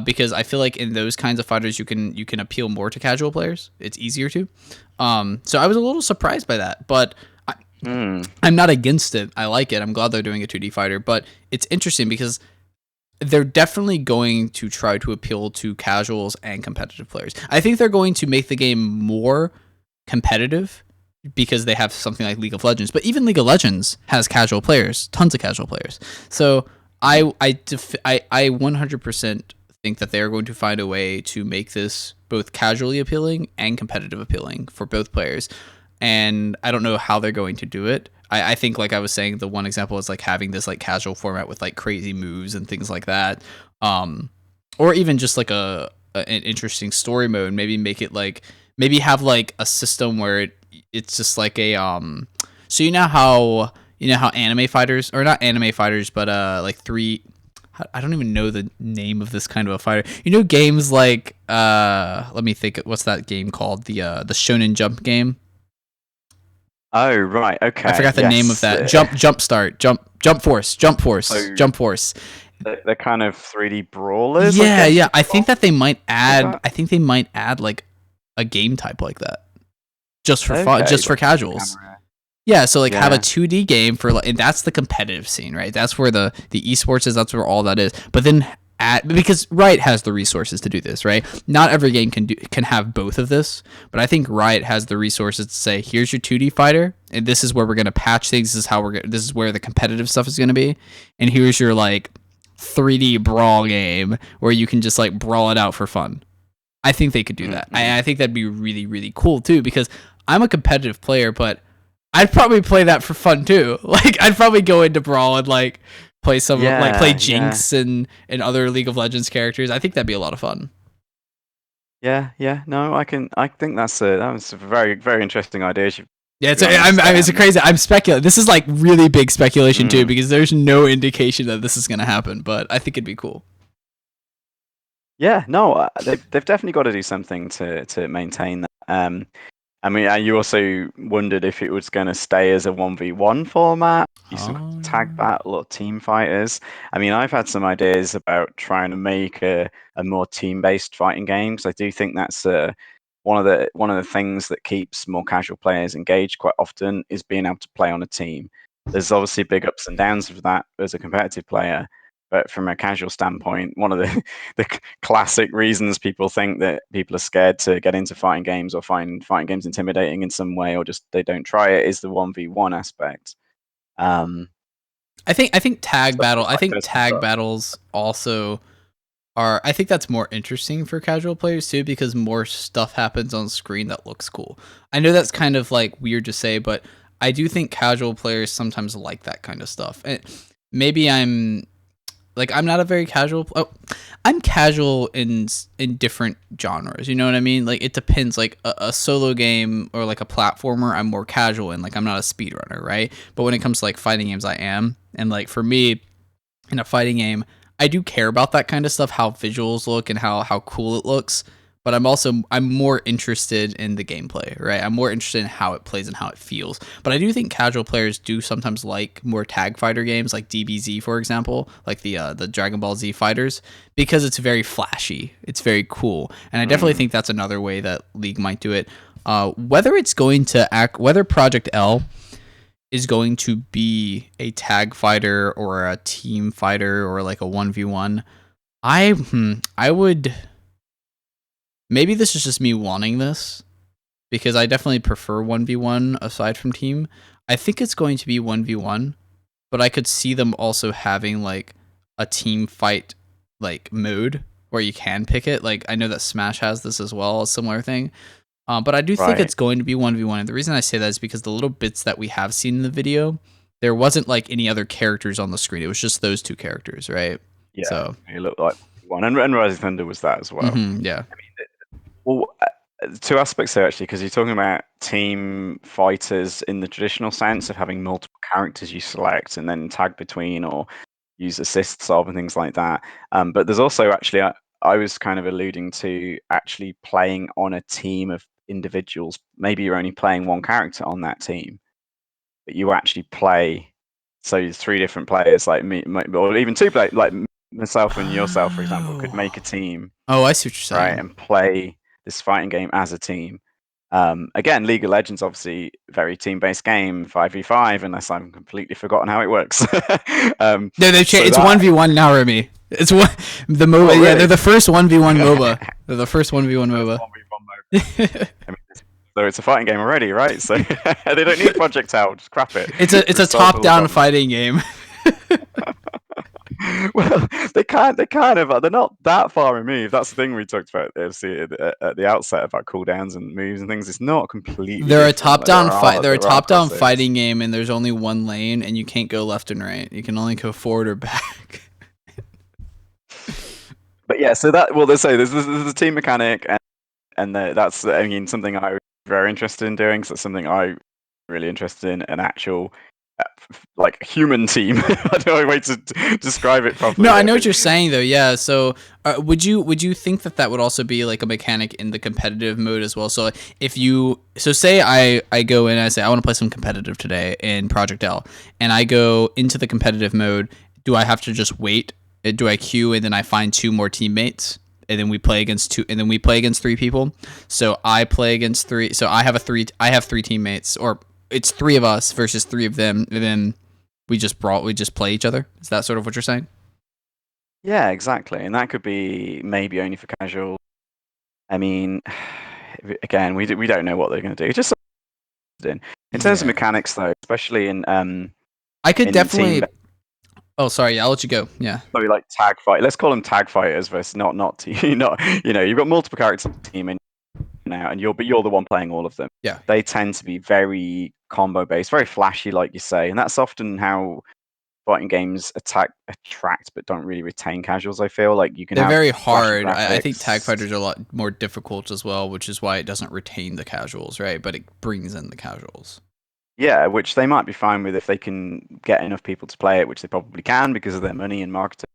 Because I feel like in those kinds of fighters, you can appeal more to casual players. It's easier to. So I was a little surprised by that, but Mm, I'm not against it. I like it. I'm glad they're doing a 2D fighter, but it's interesting because they're definitely going to try to appeal to casuals and competitive players. I think they're going to make the game more competitive because they have something like League of Legends, but even League of Legends has casual players, tons of casual players. So I 100% think that they are going to find a way to make this both casually appealing and competitive appealing for both players. And I don't know how they're going to do it. I think, like I was saying, the one example is like having this like casual format with like crazy moves and things like that, or even just like an interesting story mode. Maybe make it like maybe have like a system where it's just like a So you know how anime fighters, or not anime fighters, but like three. I don't even know the name of this kind of a fighter. You know, games like let me think. What's that game called? The Shonen Jump game. oh right. I Okay. forgot the name of Yes. that. So Jump Force. they're kind of 3D brawlers, I Yeah, guess yeah. you could call that. I think they might add like a game type like that just for fun, Okay, just for like single casuals. camera. Yeah, so like have a Yeah. 2D game for like, and that's the competitive scene, right? That's where the esports is. That's where all that is. But then because Riot has the resources to do this, right? Not every game can have both of this, but I think Riot has the resources to say, here's your 2D fighter, and this is where we're gonna patch things. This is where the competitive stuff is gonna be, and here's your like 3D brawl game where you can just like brawl it out for fun. I think they could do that. Mm-hmm. I think that'd be really, really cool too, because I'm a competitive player, but I'd probably play that for fun too. Like I'd probably go into Brawl and like play play Yeah, yeah, Jinx and other League of Legends characters. I think that'd be a lot of fun. yeah, yeah. No, I think that was a very, very interesting idea. Yeah, To be honest, it's crazy. I'm speculating. This is like really big speculation too, because there's no indication that this is gonna happen. But I think it'd be cool. yeah, no, they've definitely got to do something to maintain that. I mean, you also wondered if it was going to stay as a 1v1 format, using Oh, tag battle or team fighters. I mean, I've had some ideas about trying to make a more team-based fighting game, because I do think that's one of the things that keeps more casual players engaged quite often is being able to play on a team. There's obviously big ups and downs of that as a competitive player, but from a casual standpoint, one of the the classic reasons people think that people are scared to get into fighting games or find fighting games intimidating in some way, or just they don't try it, is the 1v1 aspect. Um, I think tag stuff battle. just I like think this comes tag up. battles also are. I think that's more interesting for casual players too, because more stuff happens on screen that looks cool. I know that's kind of like weird to say, but I do think casual players sometimes like that kind of stuff. And maybe I'm not a very casual. Oh, I'm casual in different genres. You know what I mean? Like it depends. Like a solo game or like a platformer, I'm more casual in. Like I'm not a speedrunner, right? But when it comes to like fighting games, I am. And like for me, in a fighting game, I do care about that kind of stuff, how visuals look and how cool it looks. But I'm more interested in the gameplay, right? I'm more interested in how it plays and how it feels. But I do think casual players do sometimes like more tag fighter games, like DBZ, for example, like the Dragon Ball Z fighters, because it's very flashy, it's very cool, and I definitely Mm, think that's another way that League might do it. Whether it's going to act, whether Project L is going to be a tag fighter or a team fighter or like a 1v1, I would, maybe this is just me wanting this, because I definitely prefer 1v1 aside from team. I think it's going to be 1v1, but I could see them also having like a team fight like mode where you can pick it. Like I know that Smash has this as well, a similar thing. But I do think right. it's going to be 1v1. And the reason I say that is because the little bits that we have seen in the video, there wasn't like any other characters on the screen. It was just those two characters, right? Yeah, So, it looked like one, and Rising Thunder was that as well. yeah. Well, two aspects there actually, because you're talking about team fighters in the traditional sense of having multiple characters you select and then tag between or use assists of and things like that. But there's also actually, I was kind of alluding to actually playing on a team of individuals. Maybe you're only playing one character on that team, but you actually play. So three different players, like me, or even two players, like myself and yourself, for example, could make a Oh. team, Oh, I see what you're right, saying. and play this fighting game as a team. Again, League of Legends obviously very team-based game, 5v5, unless I've completely forgotten how it works. No, they've changed. So It's that, 1v1 now, Remy. It's one the oh MOBA. Yeah, they're really? the first 1v1 MOBA. They're the first 1v1 First MOBA. 1v1 mode. I mean, so it's a fighting game already, right? So they don't need Project L, just crap it. It's a Just solve all the top-down problems. fighting game. Well, they kind of are. They're not that far removed. That's the thing we talked about at the outset about cooldowns and moves and things. It's not completely They're a different. Like top-down fight. They're a there are top-down crosses. fighting game, and there's only one lane, and you can't go left and right. You can only go forward or back. But yeah, so that well, they say there's a team mechanic, and that's I mean something I was very interested in doing. So it's something I really interested in an actual like human team. I don't know a way to describe it No, properly. I I know what think. you're saying though. Yeah. So, would you think that that would also be like a mechanic in the competitive mode as well? So, if you say I go in and I say I want to play some competitive today in Project L, and I go into the competitive mode, do I have to just wait? Do I queue and then I find two more teammates? And then we play against two, and then we play against three people. So I play against three. So I have three teammates, or it's three of us versus three of them, and then we just play each other. Is that sort of what you're saying? Yeah, exactly, and that could be maybe only for casual. I mean, again, we don't know what they're going to do. It's just in terms of Yeah. mechanics, though, especially I could in team, definitely. Oh, sorry. Yeah, I'll let you go. Yeah. maybe like tag fight. Let's call them tag fighters versus not team. Not you've got multiple characters on the team and now, and you're the one playing all of them. Yeah. They tend to be very combo based, very flashy, like you say, and that's often how fighting games attract but don't really retain casuals. I feel like you can They're have very flashy hard. I think tag graphics. fighters are a lot more difficult as well, which is why it doesn't retain the casuals, right? But it brings in the casuals. Yeah, which they might be fine with if they can get enough people to play it, which they probably can because of their money and marketing.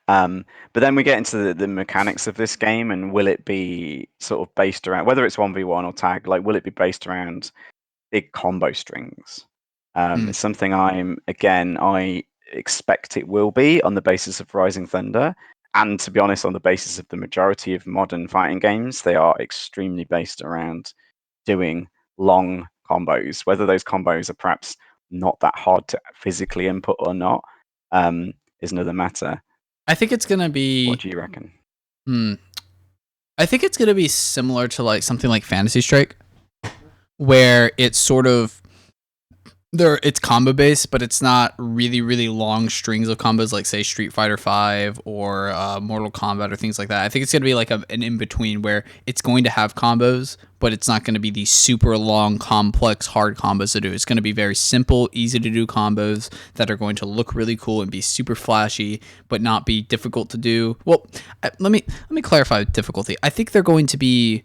But then we get into the mechanics of this game, and will it be sort of based around whether it's 1v1 or tag? Like, will it be based around big combo strings? Mm. It's something I expect it will be on the basis of Rising Thunder, and to be honest, on the basis of the majority of modern fighting games, they are extremely based around doing long combos. Whether those combos are perhaps not that hard to physically input or not, is another matter. I think it's gonna What be. do you reckon? Hmm, I think it's gonna be similar to like something like Fantasy Strike, where it's sort of it's combo based, but it's not really long strings of combos like say Street Fighter V or Mortal Kombat or things like that. I think it's gonna be like an in between where it's going to have combos, but it's not going to be these super long, complex, hard combos to do. It's going to be very simple, easy to do combos that are going to look really cool and be super flashy, but not be difficult to do. Well, let me clarify difficulty. I think they're going to be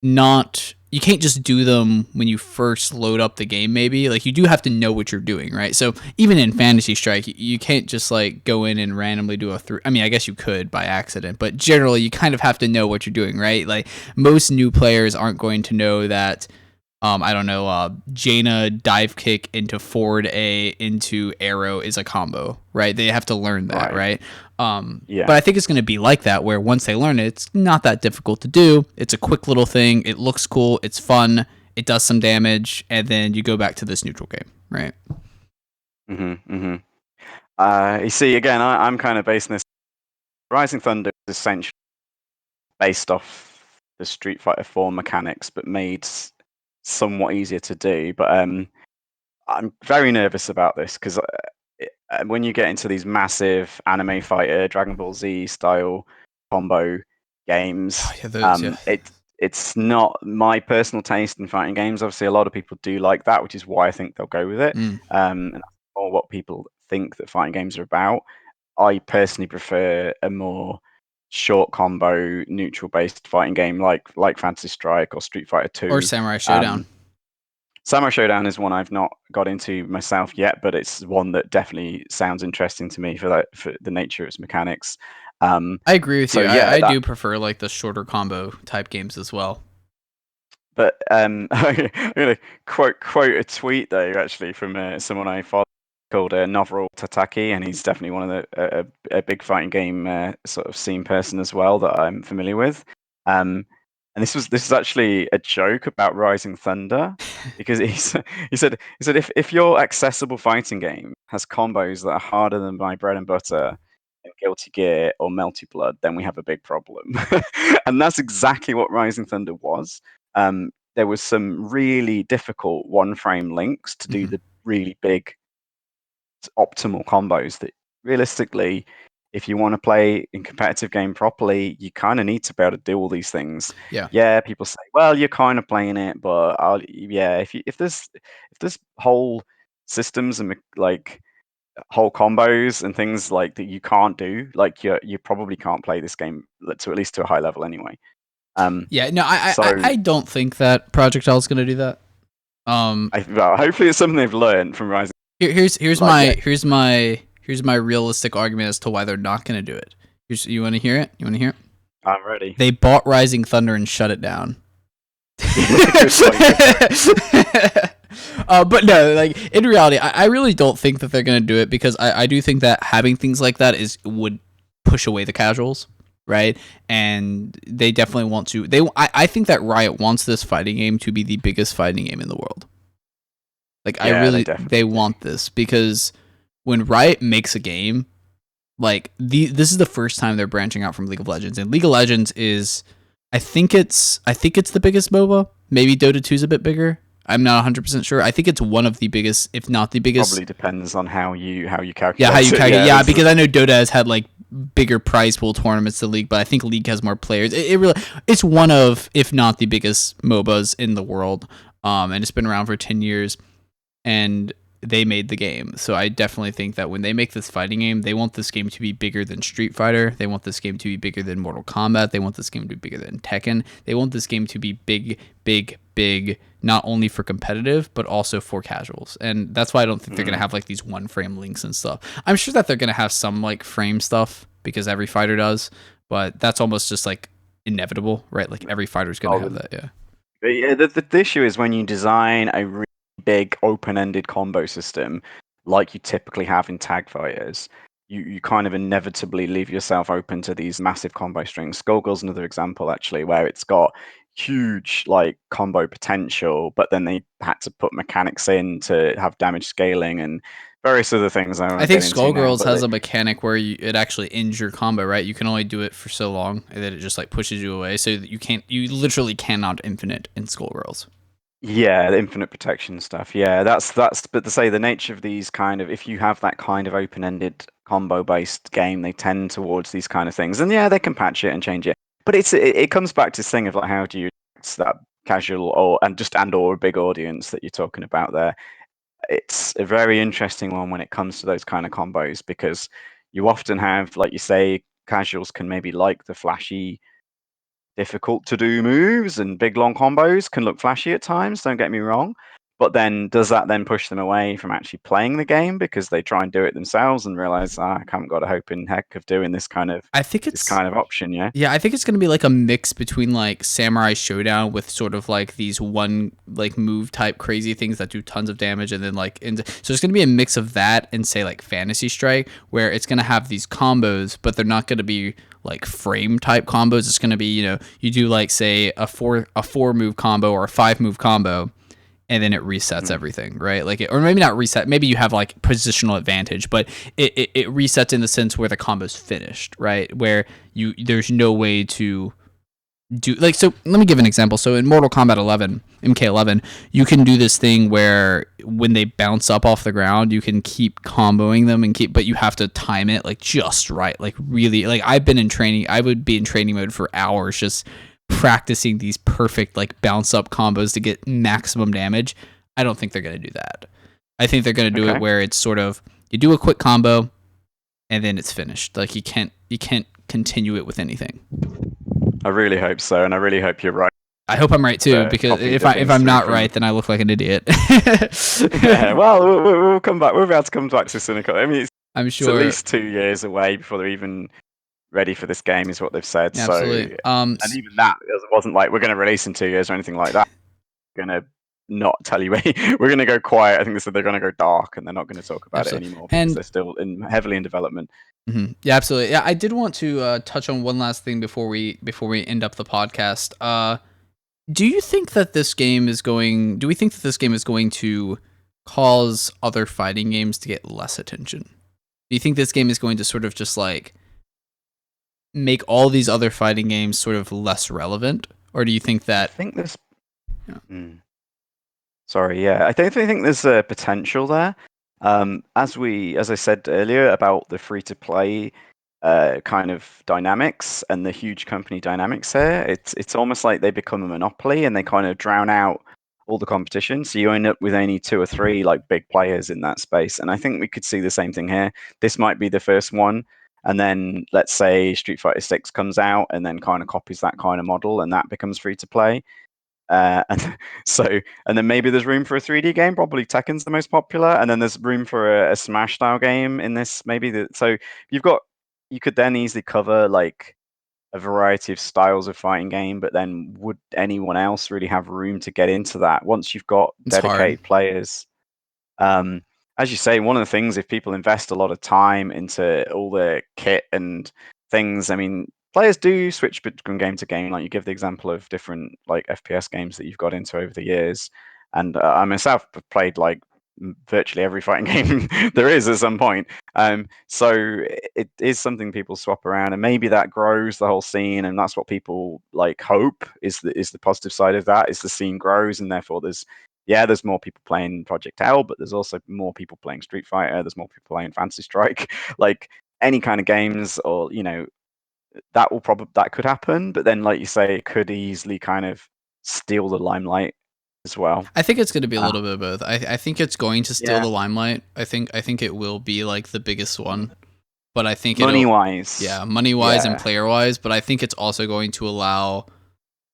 not, you can't just do them when you first load up the game. Maybe like you do have to know what you're doing, right? So even in Fantasy Strike, you can't just like go in and randomly do a three. I mean, I guess you could by accident, but generally you kind of have to know what you're doing, right? Like most new players aren't going to know that I don't know, Jaina dive kick into forward A into arrow is a combo, right? They have to learn that, Right. right? But Yeah. I think it's going to be like that, where once they learn it, it's not that difficult to do. It's a quick little thing. It looks cool. It's fun. It does some damage, and then you go back to this neutral game, right? Mm-hmm. You see, again, I'm kind of basing this. Rising Thunder is essentially based off the Street Fighter 4 mechanics, but made somewhat easier to do. But I'm very nervous about this because when you get into these massive anime fighter, Dragon Ball Z style combo games, Oh, yeah, those, yeah. it's not my personal taste in fighting games. Obviously, a lot of people do like that, which is why I think they'll go with it. Mm. And that's more what people think that fighting games are about. I personally prefer a more short combo, neutral based fighting game like Fantasy Strike or Street Fighter Or 2. Samurai Showdown. Um, Samurai Showdown is one I've not got into myself yet, but it's one that definitely sounds interesting to me for the nature of its mechanics. I agree with So you. yeah, I that. do prefer like the shorter combo type games as well. But I'm gonna quote a tweet though, actually, from someone I follow called Novril Tataki, and he's definitely one of the a big fighting game sort of scene person as well that I'm familiar with. And this is actually a joke about Rising Thunder because he said if your accessible fighting game has combos that are harder than my bread and butter in Guilty Gear or Melty Blood, then we have a big problem. And that's exactly what Rising Thunder was. There was some really difficult one frame links to do Hmm. the really big optimal combos that realistically, if you want to play in competitive game properly, you kind of need to be able to do all these things. Yeah. Yeah, people say, well, you're kind of playing it, but yeah, if there's whole systems and like whole combos and things like that you can't do, like you probably can't play this game to at least to a high level anyway. Yeah. No, So I don't think that Project L is going to do that. Um, well, hopefully it's something they've learned from Rising. here's Like, yeah, my realistic argument as to why they're not going to do it. You want to hear it? You want to hear it? I'm ready. They bought Rising Thunder and shut it down. Good point. But no, like in reality, I really don't think that they're gonna do it because I do think that having things like that would push away the casuals, right? And they definitely want to. I think that Riot wants this fighting game to be the biggest fighting game in the world. Like Yeah, they they definitely do. want this because when Riot makes a game, like this is the first time they're branching out from League of Legends, and League of Legends is, I think it's the biggest MOBA. Maybe Dota 2 is a bit bigger. I'm not 100% sure. I think it's one of the biggest, if not the biggest. Probably depends on how you Yeah, how calculate you it. calculate. Yeah, Yeah, because I know Dota has had like bigger prize pool tournaments than League, but I think League has more players. It really, it's one of, if not the biggest MOBAs in the world. And it's been around for 10 years. And they made the game. So I definitely think that when they make this fighting game, they want this game to be bigger than Street Fighter. They want this game to be bigger than Mortal Kombat. They want this game to be bigger than Tekken. They want this game to be big, big, big, not only for competitive, but also for casuals. And that's why I don't think they're going to have like these one frame links and stuff. I'm sure that they're going to have some like frame stuff because every fighter does, but that's almost just like inevitable, right? Like every fighter's going to have that. Yeah. But yeah, the issue is when you design a really big open-ended combo system, like you typically have in tag fighters, you kind of inevitably leave yourself open to these massive combo strings. Skullgirl's another example, actually, where it's got huge like combo potential, but then they had to put mechanics in to have damage scaling and various other things I I won't think get into now. Skullgirls But has a mechanic where it actually ends your combo, right? You can only do it for so long, and then it just like pushes you away. So that you literally cannot infinite in Skullgirls. yeah, the infinite protection stuff. Yeah, but to say the nature of these kind of if you have that kind of open-ended combo-based game, they tend towards these kind of things. And yeah, they can patch it and change it. But it comes back to this thing of like how do you it's that casual or a big audience that you're talking about there. It's a very interesting one when it comes to those kind of combos because you often have, like you say, casuals can maybe like the flashy difficult to do moves and big long combos can look flashy at times, don't get me wrong. But then does that then push them away from actually playing the game because they try and do it themselves and realize I haven't got a hope in heck of doing I think this it's kind of option, yeah? Yeah, I think it's gonna be like a mix between like Samurai Showdown with sort of like these one like move type crazy things that do tons of damage, and then so it's gonna be a mix of that and say like Fantasy Strike, where it's gonna have these combos, but they're not gonna be like frame type combos. It's gonna be you do like say a four move combo or a 5 move combo, and then it resets Mhm. everything, right? Or maybe not reset. Maybe you have like positional advantage, but it resets in the sense where the combo's finished, right? Where there's no way to do like so. Let me give an example. So in Mortal Kombat 11, MK11, you can do this thing where when they bounce up off the ground, you can keep comboing them but you have to time it like just right, like really. Like I've been in training. I would be in training mode for hours just practicing these perfect like bounce up combos to get maximum damage. I don't think they're going to do that. I think they're going to do it Okay. where it's sort of you do a quick combo and then it's finished. Like you can't continue it with anything. I really hope so, and I really hope you're right. I hope I'm right too, because Copy if the I if things I'm through not from right, then I look like an idiot. yeah, well, we'll come back. We'll be able to come back to Cynical. I mean, I'm it's at sure. least 2 years away before they're even ready for this game, is what they've said. So, Absolutely. and even that, it wasn't like we're going to release in 2 years or anything like that. We're going to not tell you. We're going to go quiet. I think they said they're going to go dark and they're not going to talk about it Absolutely. anymore because And they're still heavily in development. yeah, absolutely. Yeah, I did want to touch on one last thing before we end up the podcast. Do you think that this game is going? Do we think that this game is going to cause other fighting games to get less attention? Do you think this game is going to sort of just like make all these other fighting games sort of less relevant, or do you think I that? think there's. You know, Hmm. Sorry, yeah, I definitely think there's a potential there. As I said earlier about the free to play kind of dynamics and the huge company dynamics here, it's almost like they become a monopoly and they kind of drown out all the competition. So you end up with only two or three like big players in that space. And I think we could see the same thing here. This might be the first one. And then let's say Street Fighter 6 comes out and then kind of copies that kind of model and that becomes free to play. And so, and then maybe there's room for a 3D game. Probably Tekken's the most popular, and then there's room for a Smash style game in this. So you could then easily cover like a variety of styles of fighting game. But then would anyone else really have room to get into that once you've got it's hard. dedicated players? Um, as you say, one of the things, if people invest a lot of time into all the kit and things, I mean, players do switch between game to game. Like you give the example of different like FPS games that you've got into over the years, and I myself have played like virtually every fighting game there is at some point. So it is something people swap around, and maybe that grows the whole scene, and that's what people like hope is the positive side of that is the scene grows, and therefore there's more people playing Project L, but there's also more people playing Street Fighter. There's more people playing Fantasy Strike. Like any kind of games, or that could happen. But then, like you say, it could easily kind of steal the limelight as well. I think it's going to be a Uh, little bit of both. I think it's going to steal yeah, the limelight. I think it will be like the biggest one, but I think money it'll, wise, yeah, money wise and yeah, player wise. But I think it's also going to allow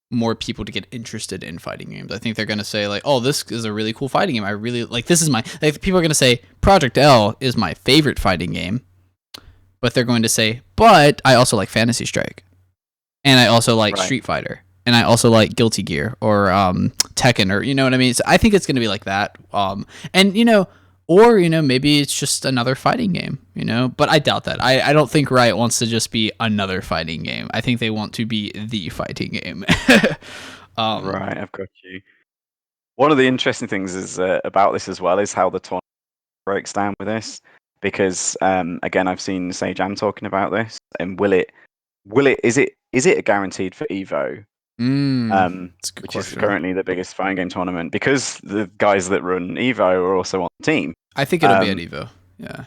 more people to get interested in fighting games. I think they're going to say like, "Oh, this is a really cool fighting game. I really like this is my like people are going to say Project L is my favorite fighting game." But they're going to say, "But I also like Fantasy Strike. And I also like right. Street Fighter." And I also like Guilty Gear or Tekken, or you know what I mean. So I think it's going to be like that. And or maybe it's just another fighting game. But I doubt that. I don't think Riot wants to just be another fighting game. I think they want to be the fighting game. um, Right, I've got you. One of the interesting things is about this as well is how the tournament breaks down with this, because again, I've seen Sage Am talking about this, and is it a guaranteed for Evo, that's a good which is question. currently the biggest fighting game tournament, because the guys that run Evo are also on the team. I think it'll be at Um, Evo. Yeah.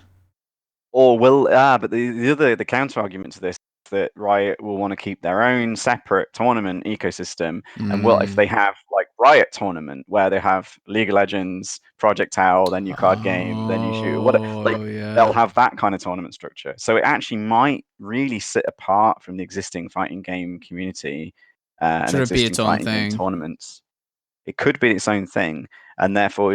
Or will but the counter argument to this is that Riot will want to keep their own separate tournament ecosystem, and will if Mm. they have like Riot tournament where they have League of Legends, Project Owl, then your card game, then you shoot what like Oh they'll yeah. have that kind of tournament structure. So it actually might really sit apart from the existing fighting game community and Should it be existing its own fighting game thing? tournaments. It could be its own thing, and therefore,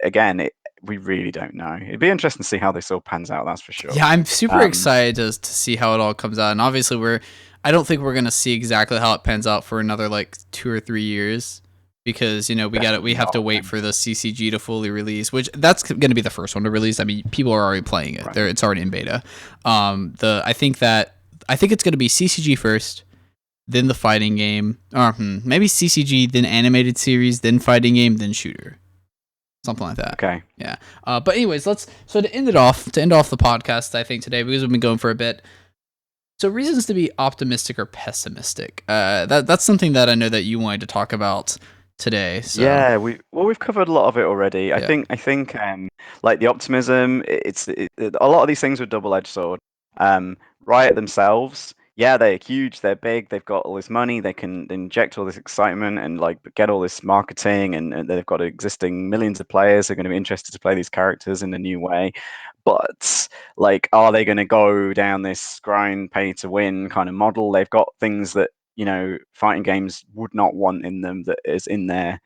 again, we really don't know. It'd be interesting to see how this all pans out. That's for sure. Yeah, I'm super Um, excited to see how it all comes out. And obviously, I don't think we're gonna see exactly how it pans out for another like 2 or 3 years, because we Definitely have not. to wait for the CCG to fully release, which that's gonna be the first one to release. I mean, people are already playing it. Right. It's already in beta. I think it's gonna be CCG first, then the fighting game, or maybe CCG, then animated series, then fighting game, then shooter, something like that. Okay. Yeah. But anyways, to end off the podcast, I think today, because we've been going for a bit. So reasons to be optimistic or pessimistic. That's something that I know that you wanted to talk about today. So Yeah, we've covered a lot of it already. I yeah. think I think like the optimism, a lot of these things are double-edged sword. Riot themselves, yeah, they're huge, they're big, they've got all this money, they can inject all this excitement and like get all this marketing, and they've got existing millions of players who are going to be interested to play these characters in a new way. But like, are they going to go down this grind, pay to win kind of model? They've got things that fighting games would not want in them that is in their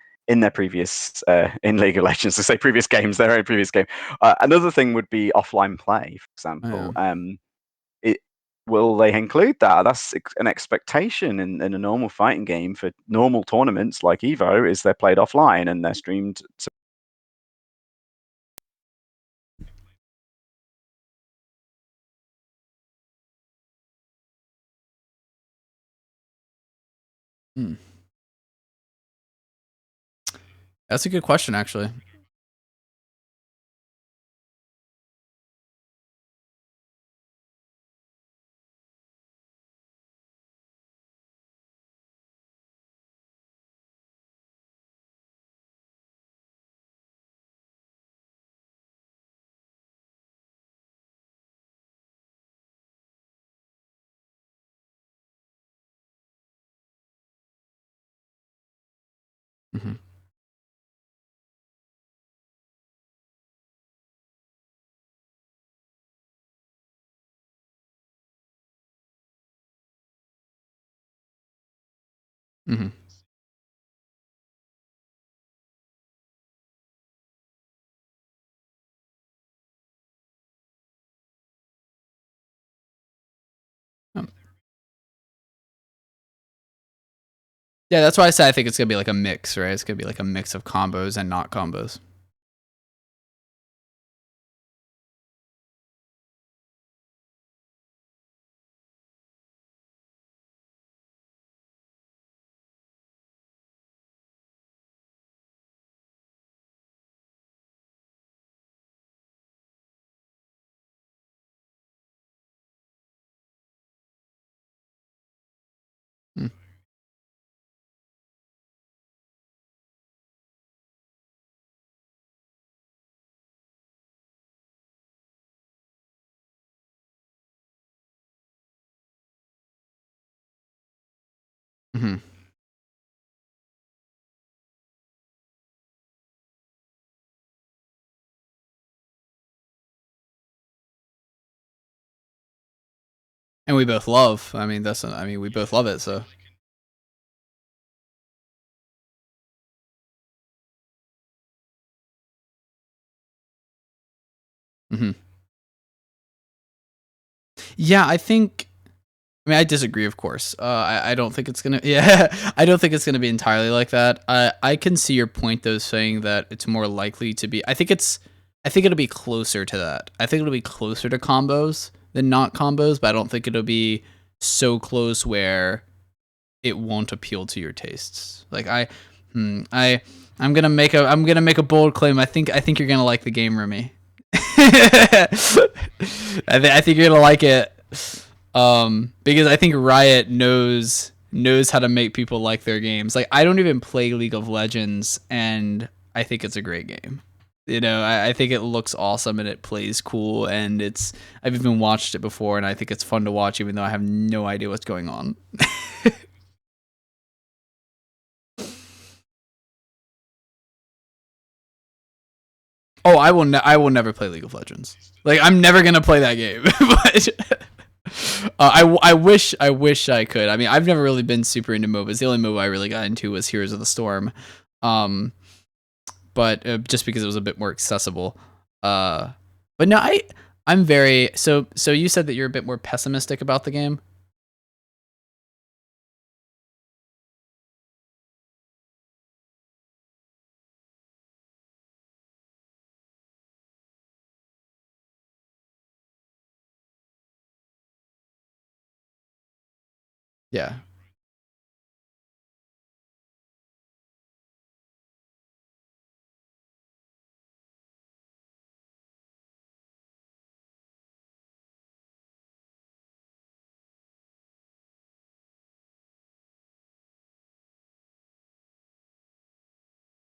previous in League of Legends, to say previous games, their own previous game. Another thing would be offline play, for Yeah. example. It Will they include that? That's an expectation in a normal fighting game for normal tournaments like Evo, is they're played offline and they're streamed. Hmm. That's a good question, actually. Hmm. Hmm. Yeah, that's why I say I think it's gonna be like a mix, right? It's gonna be like a mix of combos and not combos. Mm. Hmm. And we both love. I mean, that's. I mean, we both love it. So. Hmm. Yeah, I think. I mean, I disagree, of course. I don't think it's gonna. Yeah, I don't think it's gonna be entirely like that. I can see your point though, saying that it's more likely to be. I think it's. I think it'll be closer to that. I think it'll be closer to combos than not combos, but I don't think it'll be so close where it won't appeal to your tastes. Like I'm gonna make a bold claim. I think you're gonna like the game, Remy. I think you're gonna like it, because I think Riot knows how to make people like their games. Like I don't even play League of Legends, and I think it's a great game. You know, I think it looks awesome and it plays cool, and I've even watched it before, and I think it's fun to watch, even though I have no idea what's going on. Oh, I will never play League of Legends. Like I'm never gonna play that game. But I wish I could. I mean, I've never really been super into MOBAs. The only MOBA I really got into was Heroes of the Storm, um, but just because it was a bit more accessible. Uh, but no, I'm very so. You said that you're a bit more pessimistic about the game. Yeah.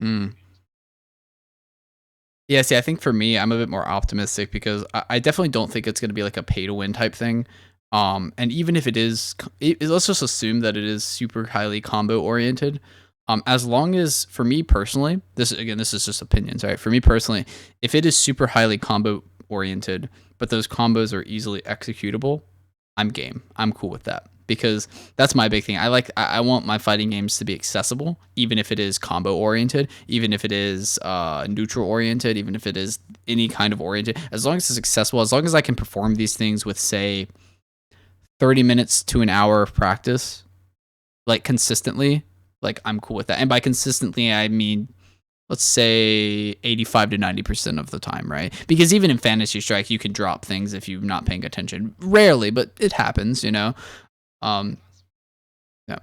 Mm. Yeah, see, I think for me, I'm a bit more optimistic because I definitely don't think it's going to be like a pay to win type thing. And even if it is, let's just assume that it is super highly combo oriented. As long as for me personally, this is just opinions, right? For me personally, if it is super highly combo oriented, but those combos are easily executable, I'm game. I'm cool with that because that's my big thing. I want my fighting games to be accessible, even if it is combo oriented, even if it is neutral oriented, even if it is any kind of oriented. As long as it's accessible, as long as I can perform these things with say 30 minutes to an hour of practice, like consistently, like I'm cool with that. And by consistently, I mean let's say 85 to 90% of the time, right? Because even in Fantasy Strike, you can drop things if you're not paying attention. Rarely, but it happens, you know. Um, yeah.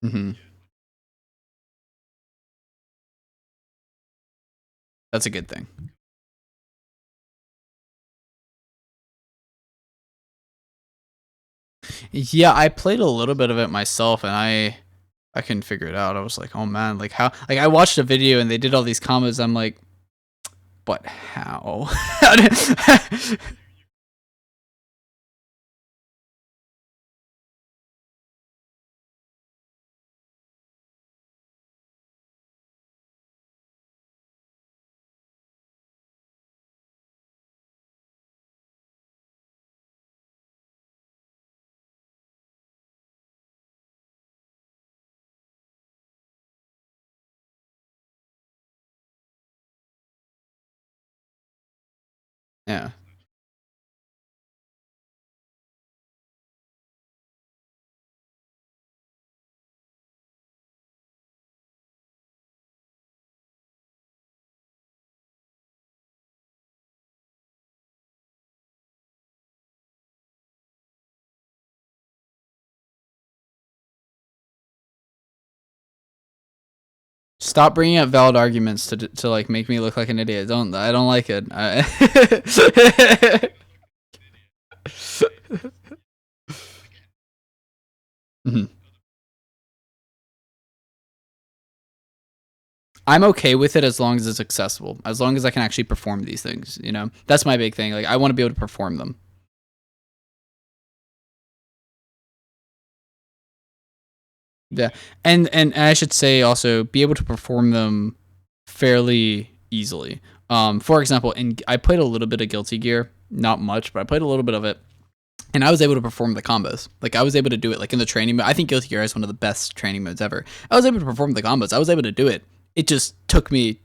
Hmm. That's a good thing. Yeah, I played a little bit of it myself, and I couldn't figure it out. I was like, oh man, like how? Like I watched a video and they did all these combos. I'm like, but how? Yeah. Stop bringing up valid arguments to like make me look like an idiot. I don't like it. Mhm. I'm okay with it as long as it's accessible. As long as I can actually perform these things, you know? That's my big thing. Like I want to be able to perform them. Yeah. And I should say also be able to perform them fairly easily. For example, I played a little bit of Guilty Gear, not much, but I played a little bit of it. And I was able to perform the combos. Like I was able to do it like in the training mode. I think Guilty Gear is one of the best training modes ever. I was able to perform the combos. I was able to do it. It just took me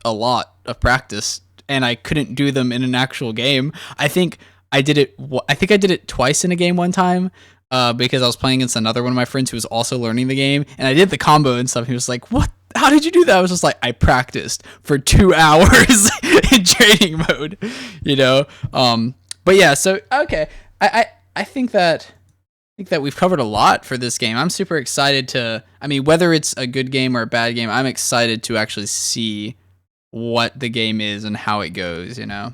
a lot of practice and I couldn't do them in an actual game. I did it I think I did it twice in a game one time. Because I was playing against another one of my friends who was also learning the game, and I did the combo and stuff. He was like, "What? How did you do that?" I was just like, "I practiced for 2 hours in training mode," you know. But yeah, so okay, I think that we've covered a lot for this game. I'm super excited to. I mean, whether it's a good game or a bad game, I'm excited to actually see what the game is and how it goes. You know.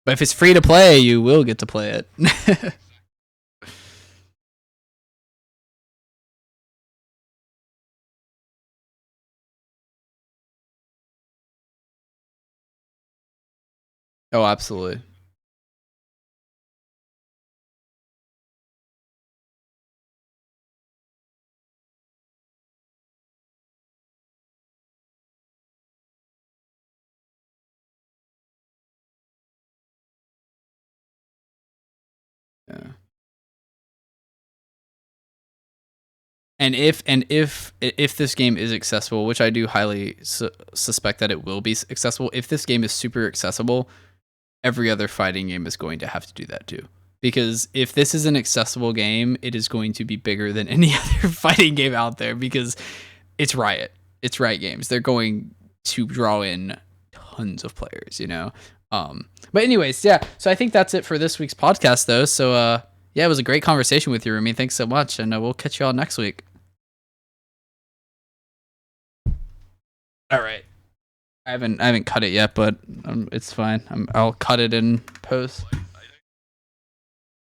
But if it's free to play, you will get to play it. Oh, absolutely. Yeah. And if this game is accessible, which I do highly suspect that it will be accessible, if this game is super accessible, every other fighting game is going to have to do that too. Because if this is an accessible game, it is going to be bigger than any other fighting game out there because it's Riot. It's Riot Games. They're going to draw in tons of players, you know. But anyways, yeah. So I think that's it for this week's podcast, though. So yeah, it was a great conversation with you, Rumi. Thanks so much, and we'll catch you all next week. All right. I haven't cut it yet, but it's fine. I'll cut it in post.